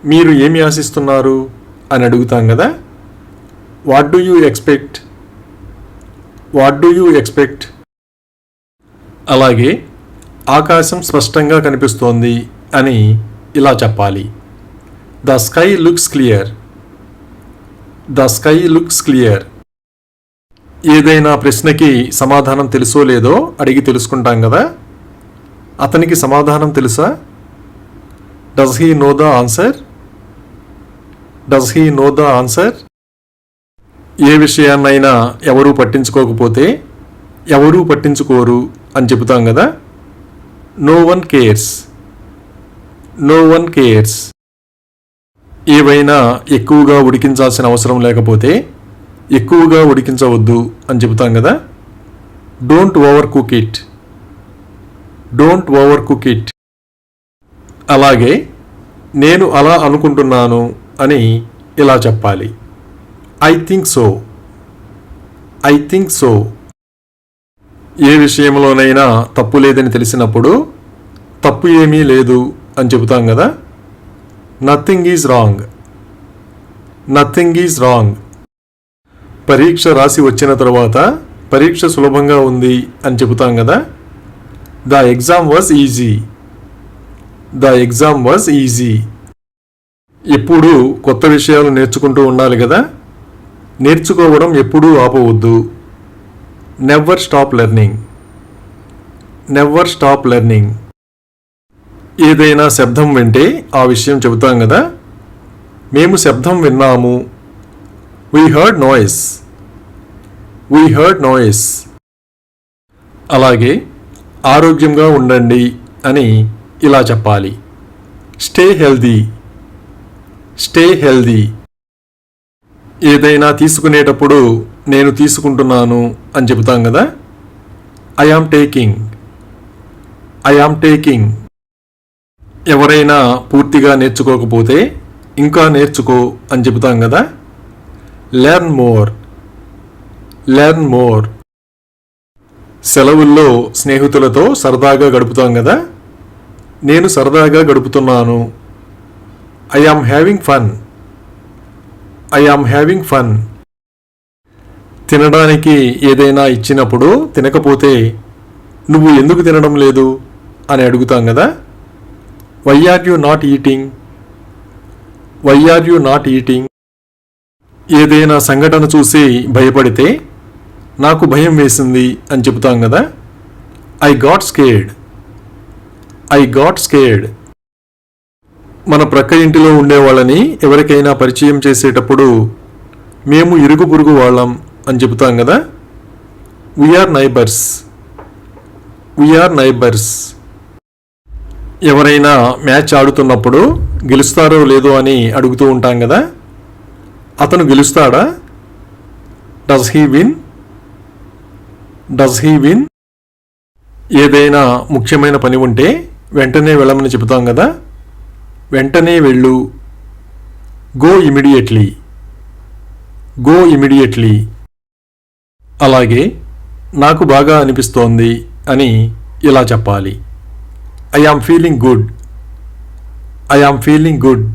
Speaker 1: మీరు ఏమి ఆశిస్తున్నారు అని అడుగుతాం కదా. What do you expect. What do you expect. అలాగే ఆకాశం స్పష్టంగా కనిపిస్తోంది అని ఇలా చెప్పాలి. The sky looks clear. The sky looks clear. ఏదైనా ప్రశ్నకి సమాధానం తెలుసో లేదో అడిగి తెలుసుకుంటాం కదా. అతనికి సమాధానం తెలుసా. Does he know the answer. Does he know the answer. ఏ విషయాన్నైనా ఎవరూ పట్టించుకోకపోతే ఎవరూ పట్టించుకోరు అని చెబుతాం కదా. No one cares. No one cares. ఏవైనా ఎక్కువగా ఉడికించాల్సిన అవసరం లేకపోతే ఎక్కువగా ఉడికించవద్దు అని చెబుతాం కదా. Don't overcook it. Don't overcook it. అలాగే నేను అలా అనుకుంటున్నాను అని ఇలా చెప్పాలి. I think so. I think so. ఏ విషయంలోనైనా తప్పు లేదని తెలిసినప్పుడు తప్పు ఏమీ లేదు అని చెబుతాం కదా. Nothing is wrong. Nothing is wrong. పరీక్ష రాసి వచ్చిన తర్వాత పరీక్ష సులభంగా ఉంది అని చెబుతాం కదా. The exam was easy. The exam was easy. ఎప్పుడూ కొత్త విషయాలు నేర్చుకుంటూ ఉండాలి కదా. నేర్చుకోవడం ఎప్పుడూ ఆపవద్దు. Never stop learning. Never stop learning. ఏదైనా శబ్దం వింటే ఆ విషయం చెబుతాం కదా. మేము శబ్దం విన్నాము. We heard noise. We heard noise. అలాగే ఆరోగ్యంగా ఉండండి అని ఇలా చెప్పాలి. Stay healthy. Stay healthy. ఏదైనా తీసుకునేటప్పుడు నేను తీసుకుంటున్నాను అని చెబుతాం కదా. I am taking. I am taking. ఎవరైనా పూర్తిగా నేర్చుకోకపోతే ఇంకా నేర్చుకో అని చెబుతాం కదా. Learn more. Learn more. సెలవుల్లో స్నేహితులతో సరదాగా గడుపుతాం కదా. నేను సరదాగా గడుపుతున్నాను. I am having fun. I am having fun. తినడానికి ఏదైనా ఇచ్చినప్పుడు తినకపోతే నువ్వు ఎందుకు తినడం లేదు అని అడుగుతాం కదా. Why are you not eating. Why are you not eating? ఏదైనా సంఘటన చూసి భయపడితే నాకు భయం వేసింది అని చెబుతాం కదా, I got scared. I got scared. మన ప్రక్క ఇంటిలో ఉండేవాళ్ళని ఎవరికైనా పరిచయం చేసేటప్పుడు మేము ఇరుగు పొరుగు వాళ్ళం అని చెబుతాం కదా, వీఆర్ నైబర్స్. We are neighbours. ఎవరైనా మ్యాచ్ ఆడుతున్నప్పుడు గెలుస్తారో లేదో అని అడుగుతూ ఉంటాం కదా, అతను గెలుస్తాడా? Does he win? Does he win? ఏదైనా ముఖ్యమైన పని ఉంటే వెంటనే వెళ్ళమని చెబుతాం కదా, వెంటనే వెళ్ళు. Go immediately. Go immediately. అలాగే నాకు బాగా అనిపిస్తోంది అని ఇలా చెప్పాలి, I am feeling good. I am feeling good.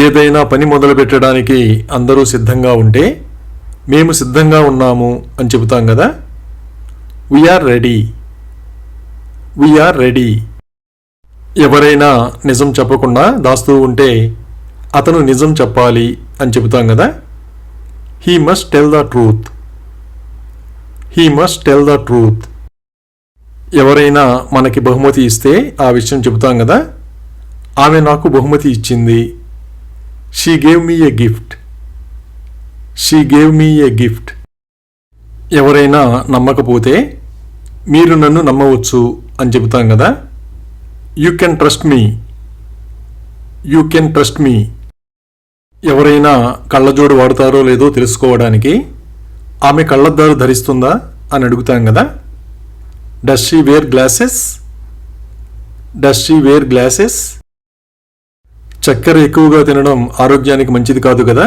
Speaker 1: ఏదైనా పని మొదలు పెట్టడానికి అందరూ సిద్ధంగా ఉంటే మేము సిద్ధంగా ఉన్నాము అని చెబుతాం కదా, వీఆర్ రెడీ. We are ready. ఎవరైనా నిజం చెప్పకుండా దాస్తూ ఉంటే అతను నిజం చెప్పాలి అని చెబుతాం కదా, he must tell the truth. He must tell the truth. ఎవరైనా మనకి బహుమతి ఇస్తే ఆ విషయం చెబుతాం కదా, ఆమె నాకు బహుమతి ఇచ్చింది. She gave me A gift. She gave me A gift. ఎవరైనా నమ్మకపోతే మీరు నన్ను నమ్మవచ్చు అని చెబుతాం కదా, you can trust me. You can trust me. ఎవరైనా కళ్ళజోడు వాడతారో లేదో తెలుసుకోవడానికి ఆమె కళ్ళద్దాలు ధరిస్తుందా అని అడుగుతాం కదా, does she wear glasses? Does she wear glasses? చక్కెర ఎక్కువగా తినడం ఆరోగ్యానికి మంచిది కాదు కదా,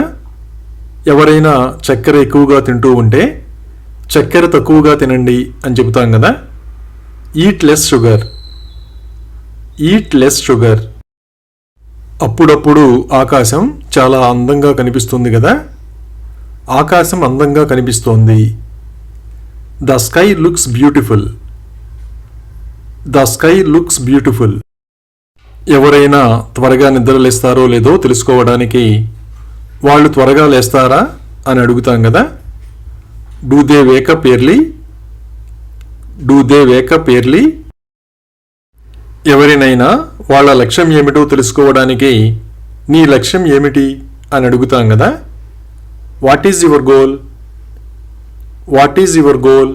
Speaker 1: ఎవరైనా చక్కెర ఎక్కువగా తింటూ ఉంటే చక్కెర తక్కువగా తినండి అని చెబుతాం కదా, eat less sugar. Eat less sugar. అప్పుడప్పుడు ఆకాశం చాలా అందంగా కనిపిస్తుంది కదా, ఆకాశం అందంగా కనిపిస్తోంది. The sky looks beautiful. The sky looks beautiful. ఎవరైనా త్వరగా నిద్రలేస్తారో లేదో తెలుసుకోవడానికి వాళ్ళు త్వరగా లేస్తారా అని అడుగుతాం కదా, do they wake up early? Do they wake up early? ఎవరినైనా వాళ్ళ లక్ష్యం ఏమిటో తెలుసుకోవడానికి నీ లక్ష్యం ఏమిటి అని అడుగుతాం కదా, what is your goal? What is your goal?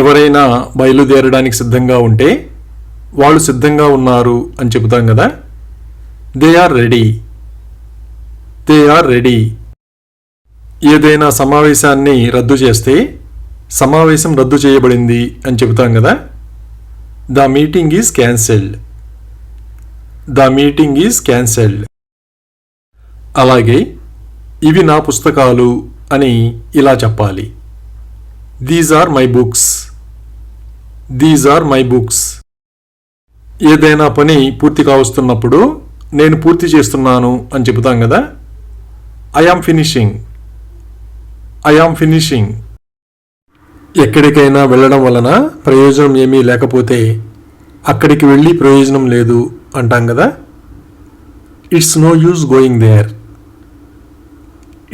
Speaker 1: ఎవరైనా బయలుదేరడానికి సిద్ధంగా ఉంటే వాళ్ళు సిద్ధంగా ఉన్నారు అని చెబుతాం కదా, they are ready. They are ready. ఏదైనా సమావేశాన్ని రద్దు చేస్తే సమావేశం రద్దు చేయబడింది అని చెబుతాం కదా, the meeting is cancelled. The meeting is cancelled. అలాగే ఇవి నా పుస్తకాలు అని ఇలా చెప్పాలి, these are my books. These are my books. ఏదైనా పని పూర్తి కావస్తున్నప్పుడు నేను పూర్తి చేస్తున్నాను అని చెబుతాం కదా, I yam finishing. I am finishing. ఎక్కడికైనా వెళ్ళడం వలన ప్రయోజనం ఏమీ లేకపోతే అక్కడికి వెళ్ళి ప్రయోజనం లేదు అంటాం కదా, it's no use going there.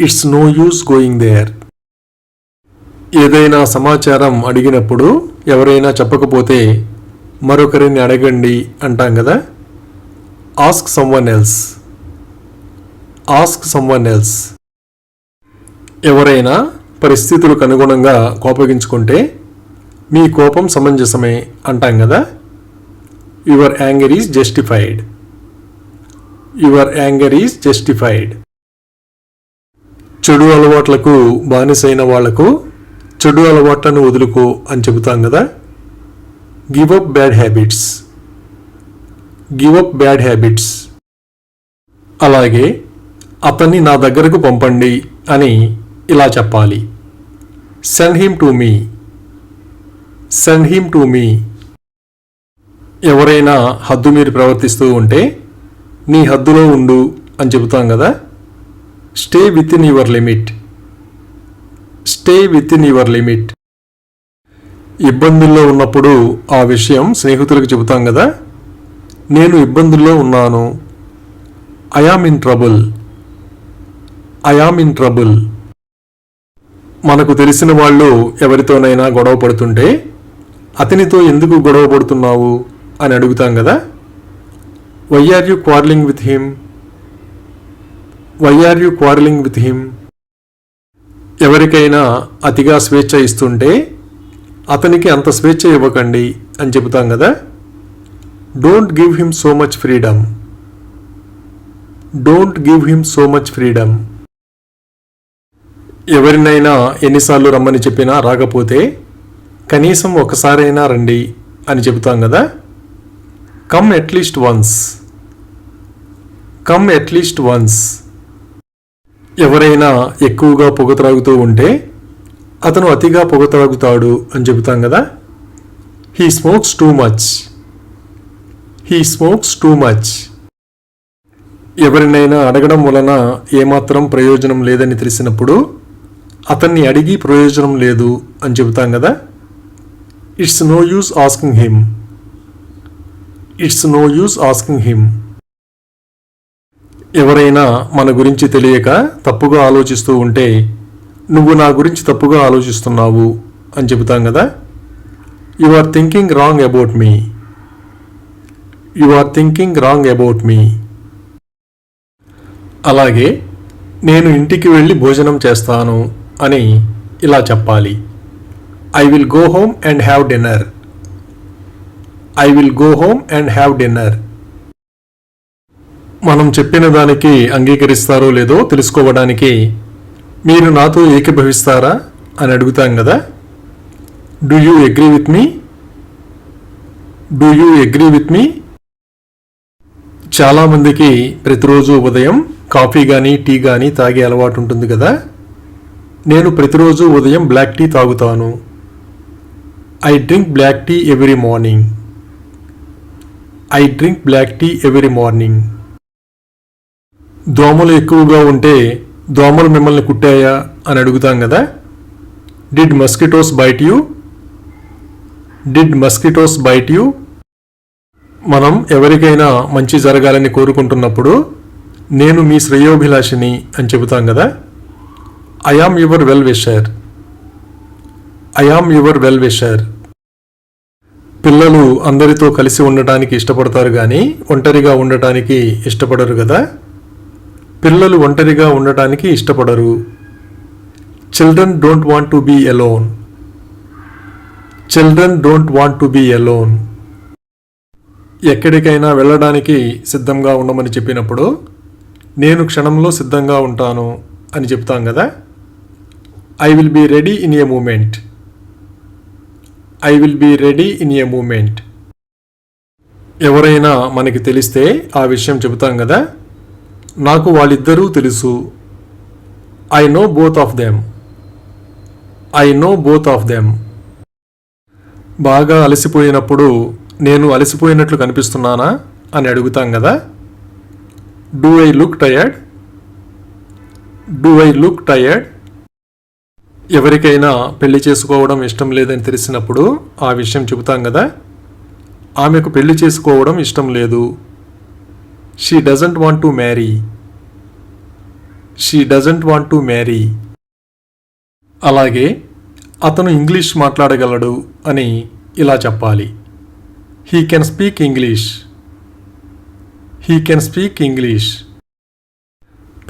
Speaker 1: It's no use going there. ఏదైనా సమాచారం అడిగినప్పుడు ఎవరైనా చెప్పకపోతే మరొకరిని అడగండి అంటాం కదా, ask someone else. Ask someone else. ఎవరైనా పరిస్థితులకు అనుగుణంగా కోపగించుకుంటే మీ కోపం సమంజసమే అంటాం కదా, your anger is justified. Your anger is justified. చెడు అలవాట్లకు బానిసైన వాళ్లకు చెడు అలవాట్లను వదులుకో అని చెబుతాం కదా, give up bad habits. Give up bad habits. అలాగే అతన్ని నా దగ్గరకు పంపండి అని ఇలా చెప్పాలి, send him to me. Send him to me. ఎవరైనా హద్దు మీరు ప్రవర్తిస్తూ ఉంటే నీ హద్దులో ఉండు అని చెబుతాం కదా, stay with in your limit. Stay with in your limit. ఇబ్బందుల్లో ఉన్నప్పుడు ఆ విషయం స్నేహితులకు చెబుతాం కదా, నేను ఇబ్బందుల్లో ఉన్నాను. I am in trouble. I am in trouble. మనకు తెలిసిన వాళ్ళు ఎవరితోనైనా గొడవ పడుతుంటే అతనితో ఎందుకు గొడవ పడుతున్నావు అని అడుగుతాం కదా. Why are you quarrelling with him? Why are you quarrelling with him? ఎవరికైనా అతిగా స్వేచ్ఛ ఇస్తుంటే అతనికి అంత స్వేచ్ఛ ఇవ్వకండి అని చెబుతాం కదా. Don't give him so much freedom. Don't give him so much freedom. ఎవరినైనా ఎన్నిసార్లు రమ్మని చెప్పినా రాకపోతే కనీసం ఒకసారైనా రండి అని చెబుతాం కదా. Come at least once. Come at least once. ఎవరైనా ఎక్కువగా పొగ త్రాగుతూ ఉంటే అతను అతిగా పొగ త్రాగుతాడు అని చెబుతాం కదా. He smokes too much. He smokes too much. ఎవరినైనా అడగడం వలన ఏమాత్రం ప్రయోజనం లేదని తెలిసినప్పుడు అతన్ని అడిగి ప్రయోజనం లేదు అని చెబుతాం కదా. It's no use asking him. It's no use asking him. ఎవరైనా మన గురించి తెలియక తప్పుగా ఆలోచిస్తూ ఉంటే నువ్వు నా గురించి తప్పుగా ఆలోచిస్తున్నావు అని చెబుతాం కదా. You are thinking wrong about me. You are thinking wrong about me. అలాగే నేను ఇంటికి వెళ్ళి భోజనం చేస్తాను అని ఇలా చెప్పాలి. I will go home and have dinner. I will go home and have dinner. మనం చెప్పిన దానికి అంగీకరిస్తారో లేదో తెలుసుకోవడానికి మీరు నాతో ఏకీభవిస్తారా అని అడుగుతాం కదా. Do you agree with me? Do you agree with me? చాలామందికి ప్రతిరోజు ఉదయం కాఫీ కానీ టీ కానీ తాగే అలవాటు ఉంటుంది కదా. నేను ప్రతిరోజు ఉదయం బ్లాక్ టీ తాగుతాను. I drink black tea every morning. I drink black tea every morning. దోమలు ఎక్కువగా ఉంటే దోమలు మిమ్మల్ని కుట్టాయా అని అడుగుతాం కదా. Did mosquitoes bite you? Did mosquitoes bite you? మనం ఎవరికైనా మంచి జరగాలని కోరుకుంటున్నప్పుడు నేను మీ శ్రేయోభిలాషిని అని చెబుతాం కదా. I yam your well wisher. I am your well wisher. పిల్లలు అందరితో కలిసి ఉండటానికి ఇష్టపడతారు కానీ ఒంటరిగా ఉండటానికి ఇష్టపడరు కదా. పిల్లలు ఒంటరిగా ఉండటానికి ఇష్టపడరు. Children don't want to be alone. Children don't want to be alone. ఎక్కడికైనా వెళ్ళడానికి సిద్ధంగా ఉండమని చెప్పినప్పుడు నేను క్షణంలో సిద్ధంగా ఉంటాను అని చెప్తాం కదా. I will be ready in a moment. I will be ready in a moment. ఎవరైనా మనకి తెలిస్తే ఆ విషయం చెబుతాం కదా. నాకు వాళ్ళిద్దరూ తెలుసు. I know both of them. I know both of them. బాగా అలసిపోయినప్పుడు నేను అలసిపోయినట్లు కనిపిస్తున్నానా అని అడుగుతాం కదా. Do I look tired? Do I look tired? ఎవరికైనా పెళ్లి చేసుకోవడం ఇష్టం లేదని తెలిసినప్పుడు ఆ విషయం చెబుతాం కదా. ఆమెకు పెళ్లి చేసుకోవడం ఇష్టం లేదు. She doesn't want to marry. She doesn't want to marry. అలాగే అతను ఇంగ్లీష్ మాట్లాడగలడు అని ఇలా చెప్పాలి. He can speak English. He can speak English.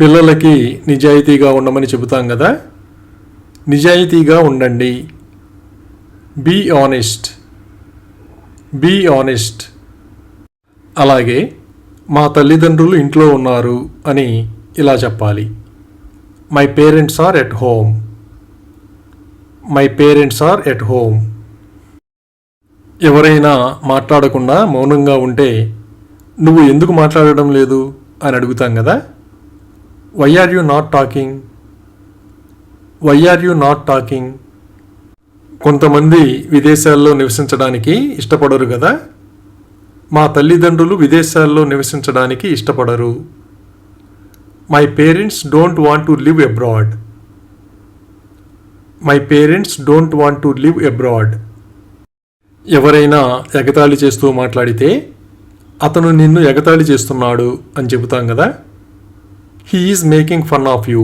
Speaker 1: పిల్లలకి నిజాయితీగా ఉండమని చెబుతాం కదా. నిజాయితీగా ఉండండి. Be honest. Be honest. అలాగే మా తల్లిదండ్రులు ఇంట్లో ఉన్నారు అని ఇలా చెప్పాలి. My parents are at home. My parents are at home. ఎవరైనా మాట్లాడకుండా మౌనంగా ఉంటే నువ్వు ఎందుకు మాట్లాడడం లేదు అని అడుగుతాం కదా. Why are you not talking? Why are you not talking? కొంతమంది విదేశాల్లో నివసించడానికి ఇష్టపడరు కదా. మా తల్లిదండ్రులు విదేశాల్లో నివసించడానికి ఇష్టపడరు. My parents don't want to live abroad. My parents don't want to live abroad. ఎవరైనా ఎగతాళి చేస్తూ మాట్లాడితే అతను నిన్ను ఎగతాళి చేస్తున్నాడు అని చెబుతాం కదా. He is making fun of you.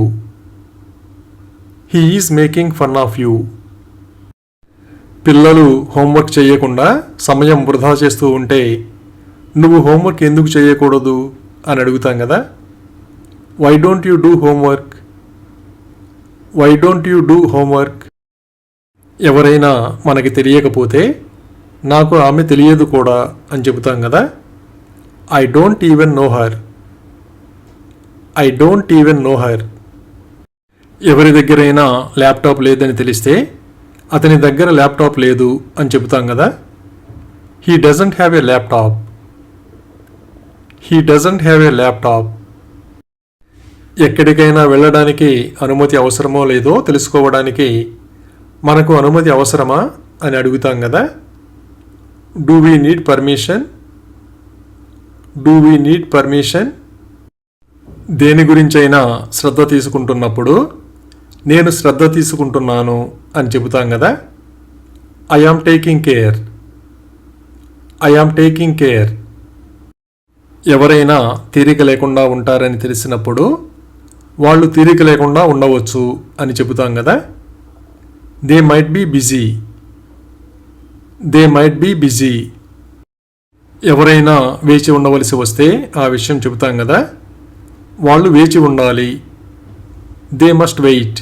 Speaker 1: He is making fun of you. పిల్లలు హోంవర్క్ చేయకుండా సమయం వృధా చేస్తూ ఉంటే నువ్వు హోంవర్క్ ఎందుకు చేయకూడదు అని అడుగుతాం కదా. Why don't you do homework? Why don't you do homework? ఎవరైనా మనకి తెలియకపోతే నాకు ఆమె తెలియదు కూడా అని చెబుతాం కదా. I don't even know her. I don't even know her. ఎవరి దగ్గరైనా ల్యాప్టాప్ లేదని తెలిస్తే అతని దగ్గర ల్యాప్టాప్ లేదు అని చెబుతాం కదా. He doesn't have a laptop. He doesn't have a laptop. ఎక్కడికైనా వెళ్ళడానికి అనుమతి అవసరమో లేదో తెలుసుకోవడానికి మనకు అనుమతి అవసరమా అని అడుగుతాం కదా. Do we need permission? Do we need permission? దేని గురించైనా శ్రద్ధ తీసుకుంటున్నప్పుడు నేను శ్రద్ధ తీసుకుంటున్నాను అని చెబుతాం కదా. I am taking care. I am taking care. ఎవరైనా తీరిక లేకుండా ఉంటారని తెలిసినప్పుడు వాళ్ళు తీరిక లేకుండా ఉండవచ్చు అని చెబుతాం కదా. They might be busy. They might be busy. ఎవరైనా వేచి ఉండవలసి వస్తే ఆ విషయం చెబుతాం కదా. వాళ్ళు వేచి ఉండాలి. They must wait.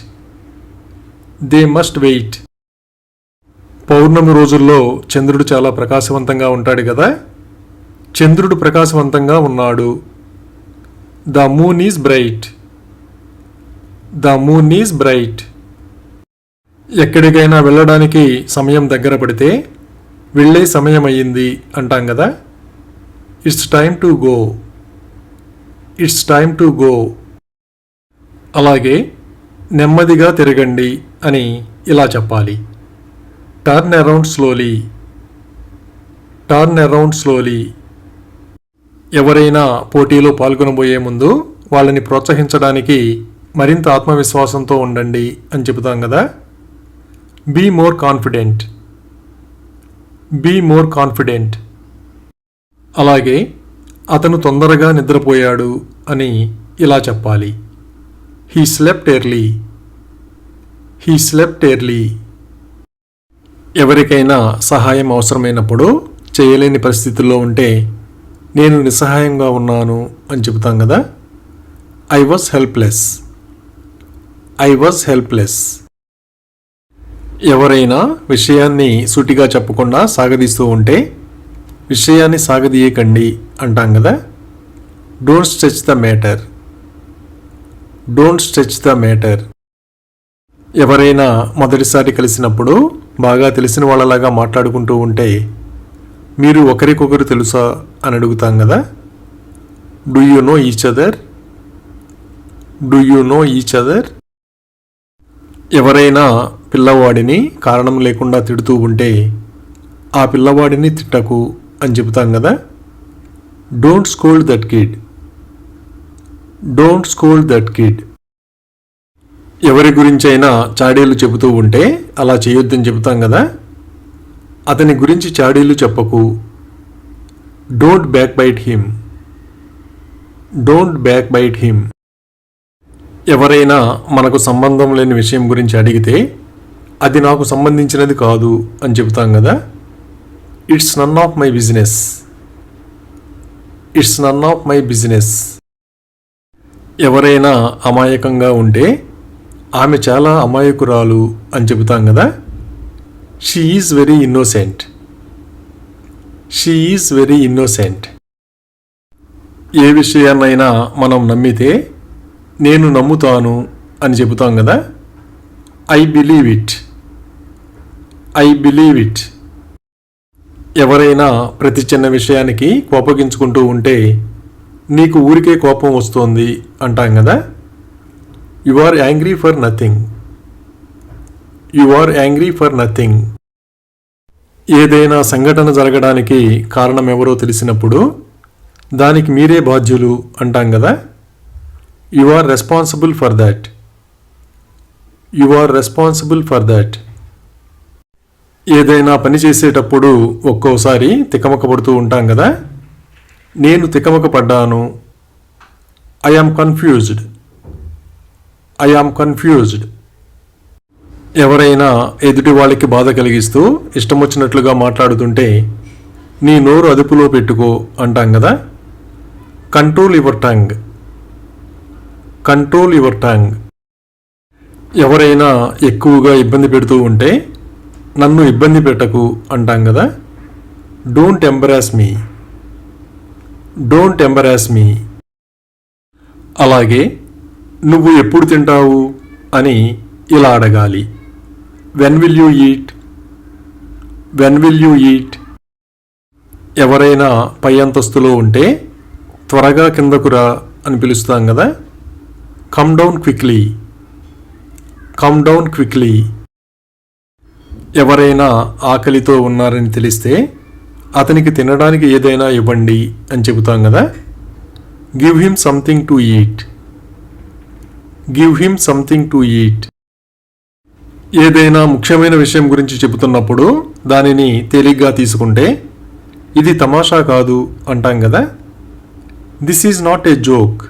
Speaker 1: They must wait. పౌర్ణమి రోజుల్లో చంద్రుడు చాలా ప్రకాశవంతంగా ఉంటాడు కదా. చంద్రుడు ప్రకాశవంతంగా ఉన్నాడు. The moon is bright. The moon is bright. ఎక్కడికైనా వెళ్ళడానికి సమయం దగ్గర పడితే వెళ్ళే సమయం అయ్యింది అంటాం కదా. It's time to go. It's time to go. అలాగే నెమ్మదిగా తిరగండి అని ఇలా చెప్పాలి. Turn around slowly. Turn around slowly. ఎవరైనా పోటీలో పాల్గొనబోయే ముందు వాళ్ళని ప్రోత్సహించడానికి మరింత ఆత్మవిశ్వాసంతో ఉండండి అని చెబుతాం కదా. Be more confident. Be more confident. అలాగే అతను తొందరగా నిద్రపోయాడు అని ఇలా చెప్పాలి. He slept early. He slept early. ఎవరికైనా సహాయం అవసరమైనప్పుడు చేయలేని పరిస్థితుల్లో ఉంటే నేను నిస్సహాయంగా ఉన్నాను అని చెబుతాం కదా. I was helpless. I was helpless. ఎవరైనా విషయాన్ని సూటిగా చెప్పకుండా సాగదీస్తూ ఉంటే విషయాన్ని సాగదీయకండి అంటాం కదా. Don't stretch the matter. Don't stretch the matter. ఎవరైనా మొదటిసారి కలిసినప్పుడు బాగా తెలిసిన వాళ్ళలాగా మాట్లాడుకుంటూ ఉంటే మీరు ఒకరికొకరు తెలుసా అని అడుగుతాం కదా. Do you know each other? Do you know each other? ఎవరైనా పిల్లవాడిని కారణం లేకుండా తిడుతూ ఉంటే ఆ పిల్లవాడిని తిట్టకు అని చెబుతాం కదా. Don't scold that kid. Don't scold that kid. ఎవరి గురించైనా చాడీలు చెబుతూ ఉంటే అలా చేయొద్దని చెబుతాం కదా. అతని గురించి చాడీలు చెప్పకు. Don't backbite him. Don't backbite him. ఎవరైనా మనకు సంబంధం లేని విషయం గురించి అడిగితే అది నాకు సంబంధించినది కాదు అని చెబుతాం కదా. It's none of my business. It's none of my business. ఎవరైనా అమాయకంగా ఉంటే ఆమె చాలా అమాయకురాలు అని చెబుతాం కదా. She is very innocent. She is very innocent. ఏ విషయాన్నైనా మనం నమ్మితే నేను నమ్ముతాను అని చెబుతాం కదా. I believe it. I believe it. ఎవరైనా ప్రతి చిన్న విషయానికి కోపగించుకుంటూ ఉంటే నీకు ఊరికే కోపం వస్తోంది అంటాం కదా. You are angry for nothing. You are angry for nothing. ఏదైనా సంఘటన జరగడానికి కారణం ఎవరో తెలిసినప్పుడు దానికి మీరే బాధ్యులు అంటాం కదా. You are responsible for that. You are responsible for that. ఏదైనా పని చేసేటప్పుడు ఒక్కోసారి తికమక పడుతూ ఉంటాం కదా. నేను తికమక పడ్డాను. I am confused. I am confused. ఎవరైనా ఎదుటి వాళ్ళకి బాధ కలిగిస్తూ ఇష్టం వచ్చినట్లుగా మాట్లాడుతుంటే నీ నోరు అదుపులో పెట్టుకో అంటాం కదా. Control your tongue. Control your tongue. ఎవరైనా ఎక్కువగా ఇబ్బంది పెడుతూ ఉంటే నన్ను ఇబ్బంది పెట్టకు అంటాం కదా. Don't embarrass me. Don't embarrass me. అలాగే నువ్వు ఎప్పుడు తింటావు అని ఇలా అడగాలి. When will you eat. When will you eat. ఎవరైనా పై అంతస్తులో ఉంటే త్వరగా కిందకు రా అని పిలుస్తాం కదా. Come down quickly. Come down quickly. ఎవరైనా ఆకలితో ఉన్నారని తెలిస్తే అతనికి తినడానికి ఏదైనా ఇవ్వండి అని చెబుతాం కదా. Give him something to eat. Give him something to eat. ఏదైనా ముఖ్యమైన విషయం గురించి చెబుతున్నప్పుడు దానిని తేలిగ్గా తీసుకుంటే ఇది తమాషా కాదు అంటాం కదా. This is not a joke.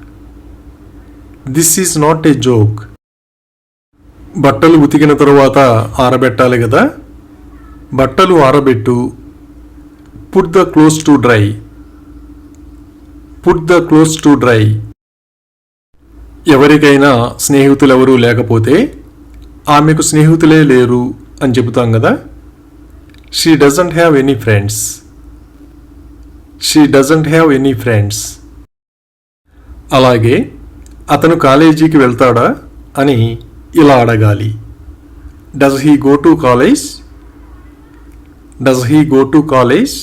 Speaker 1: This is not a joke. బట్టలు ఉతికిన తరువాత ఆరబెట్టాలి కదా. బట్టలు ఆరబెట్టు. Put the clothes to dry. Put the clothes to dry. ఎవరికైనా స్నేహితులెవరూ లేకపోతే ఆమెకు స్నేహితులే లేరు అని చెబుతాం కదా. She doesn't have any friends. She doesn't have any friends. అలాగే అతను కాలేజీకి వెళ్తాడా అని ఇలా అడగాలి. Does he go to college. Does he go to college.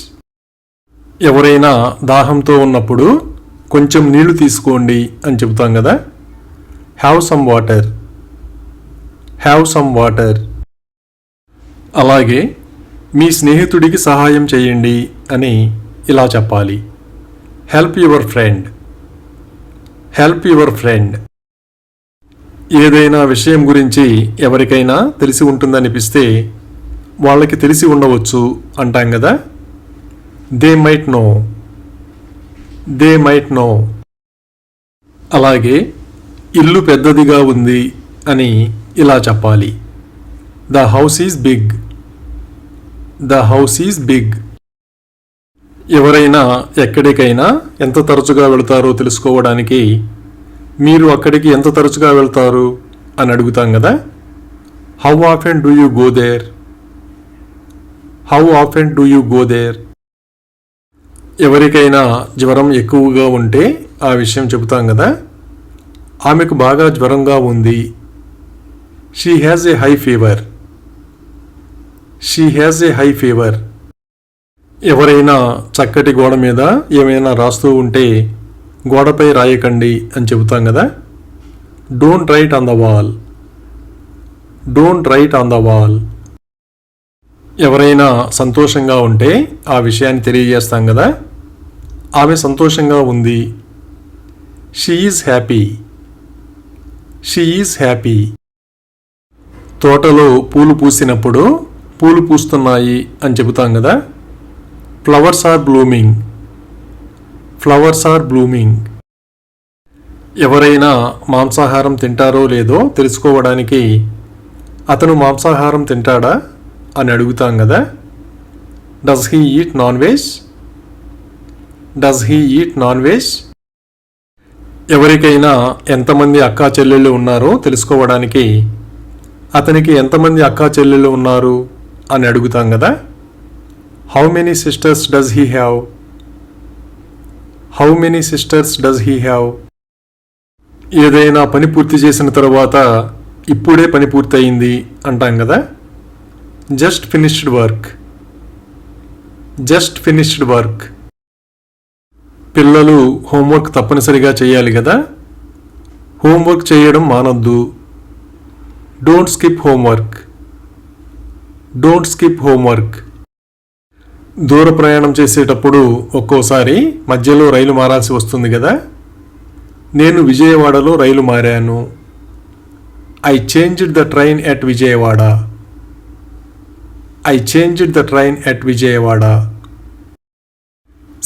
Speaker 1: ఎవరైనా దాహంతో ఉన్నప్పుడు కొంచెం నీళ్లు తీసుకోండి అని చెబుతాం కదా. Have some water. Have some water. అలాగే మీ స్నేహితుడికి సహాయం చేయండి అని ఇలా చెప్పాలి. Help your friend. Help your friend. ఏదైనా విషయం గురించి ఎవరికైనా తెలిసి ఉంటుందనిపిస్తే వాళ్ళకి తెలిసి ఉండవచ్చు అంటాం కదా. They might know. They might know. అలాగే ఇల్లు పెద్దదిగా ఉంది అని ఇలా చెప్పాలి. The house is big. The house is big. ఎవరైనా ఎక్కడికైనా ఎంత తరచుగా వెళతారో తెలుసుకోవడానికి మీరు అక్కడికి ఎంత తరచుగా వెళ్తారు అని అడుగుతాం కదా. How often do you go there. How often do you go there. ఎవరికైనా జ్వరం ఎక్కువగా ఉంటే ఆ విషయం చెబుతాం కదా. ఆమెకు బాగా జ్వరంగా ఉంది. She has a high fever. She has a high fever. ఎవరైనా చక్కటి గోడ మీద ఏమైనా రాస్తూ ఉంటే గోడపై రాయకండి అని చెబుతాం కదా. Don't write on the wall. Don't write on the wall. ఎవరైనా సంతోషంగా ఉంటే ఆ విషయాన్ని తెలియజేస్తాం కదా. ఆమె సంతోషంగా ఉంది. She is happy. She is happy. తోటలో పూలు పూసినప్పుడు పూలు పూస్తున్నాయి అని చెబుతాం కదా. Flowers are blooming. Flowers are blooming. ఎవరైనా మాంసాహారం తింటారో లేదో తెలుసుకోవడానికి అతను మాంసాహారం తింటాడా అని అడుగుతాం కదా. Does he eat non veg. Does he eat non veg. ఎవరికైనా ఎంతమంది అక్కా చెల్లెళ్ళు ఉన్నారో తెలుసుకోవడానికి అతనికి ఎంతమంది అక్కా చెల్లెళ్ళు ఉన్నారు అని అడుగుతాం కదా. How many sisters does he have. How many sisters does he have. ఏదైనా పని పూర్తి చేసిన తర్వాత ఇప్పుడే పని పూర్తయింది అంటాం కదా. Just finished work. Just finished work. పిల్లలు హోంవర్క్ తప్పనిసరిగా చేయాలి కదా. హోంవర్క్ చేయడం మానొద్దు. Don't skip homework. Don't skip homework. దూర ప్రయాణం చేసేటప్పుడు ఒక్కోసారి మధ్యలో రైలు మారాల్సి వస్తుంది కదా. నేను విజయవాడలో రైలు మారాను. I changed the train at Vijayawada. I changed the train at Vijayawada.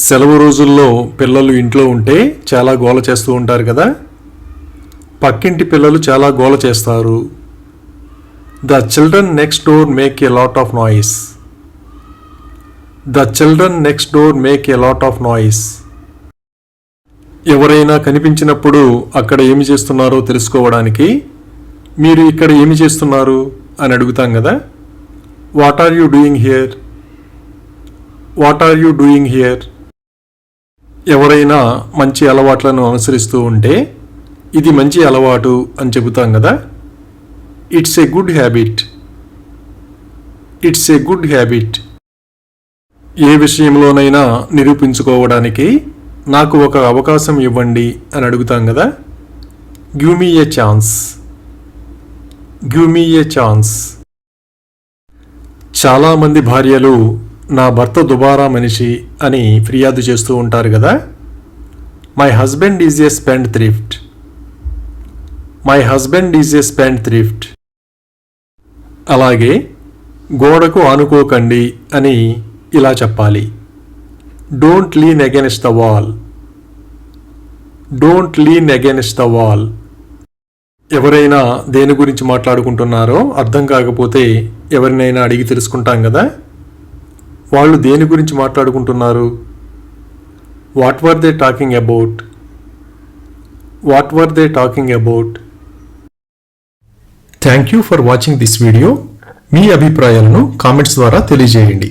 Speaker 1: సెలవు రోజుల్లో పిల్లలు ఇంట్లో ఉంటే చాలా గోల చేస్తూ ఉంటారు కదా. పక్కింటి పిల్లలు చాలా గోల చేస్తారు. The children next door make a lot of noise. The children next door make a lot of noise. ఎవరైనా కనిపించినప్పుడు అక్కడ ఏమి చేస్తున్నారో తెలుసుకోవడానికి మీరు ఇక్కడ ఏమి చేస్తున్నారు అని అడుగుతాం కదా. What are you doing here? What are you doing here? ఎవరైనా మంచి అలవాట్లను అనుసరిస్తూ ఉంటే ఇది మంచి అలవాటు అని చెబుతాం కదా. It's a good habit. It's a good habit. ఏ విషయంలోనైనా నిరూపించుకోవడానికి నాకు ఒక అవకాశం ఇవ్వండి అని అడుగుతాం కదా. Give me a chance. Give me a chance. చాలామంది భార్యలు నా భర్త దుబారా మనిషి అని ఫిర్యాదు చేస్తూ ఉంటారు కదా. My husband is a spend thrift. My husband is a spend thrift. అలాగే గోడకు ఆనుకోకండి అని ఇలా చెప్పాలి. Don't lean against the wall. Don't lean against the wall. ఎవరైనా దేని గురించి మాట్లాడుకుంటున్నారో అర్థం కాకపోతే ఎవరినైనా అడిగి తెలుసుకుంటాం కదా. వాళ్ళు దేని గురించి మాట్లాడుకుంటున్నారు? What were they talking about? What were they talking about? Thank you for watching this video. మీ అభిప్రాయాలను కామెంట్స్ ద్వారా తెలియజేయండి.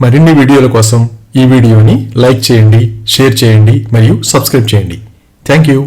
Speaker 1: మరిన్ని వీడియోల కోసం ఈ వీడియోని లైక్ చేయండి, షేర్ చేయండి మరియు సబ్స్క్రైబ్ చేయండి. Thank you.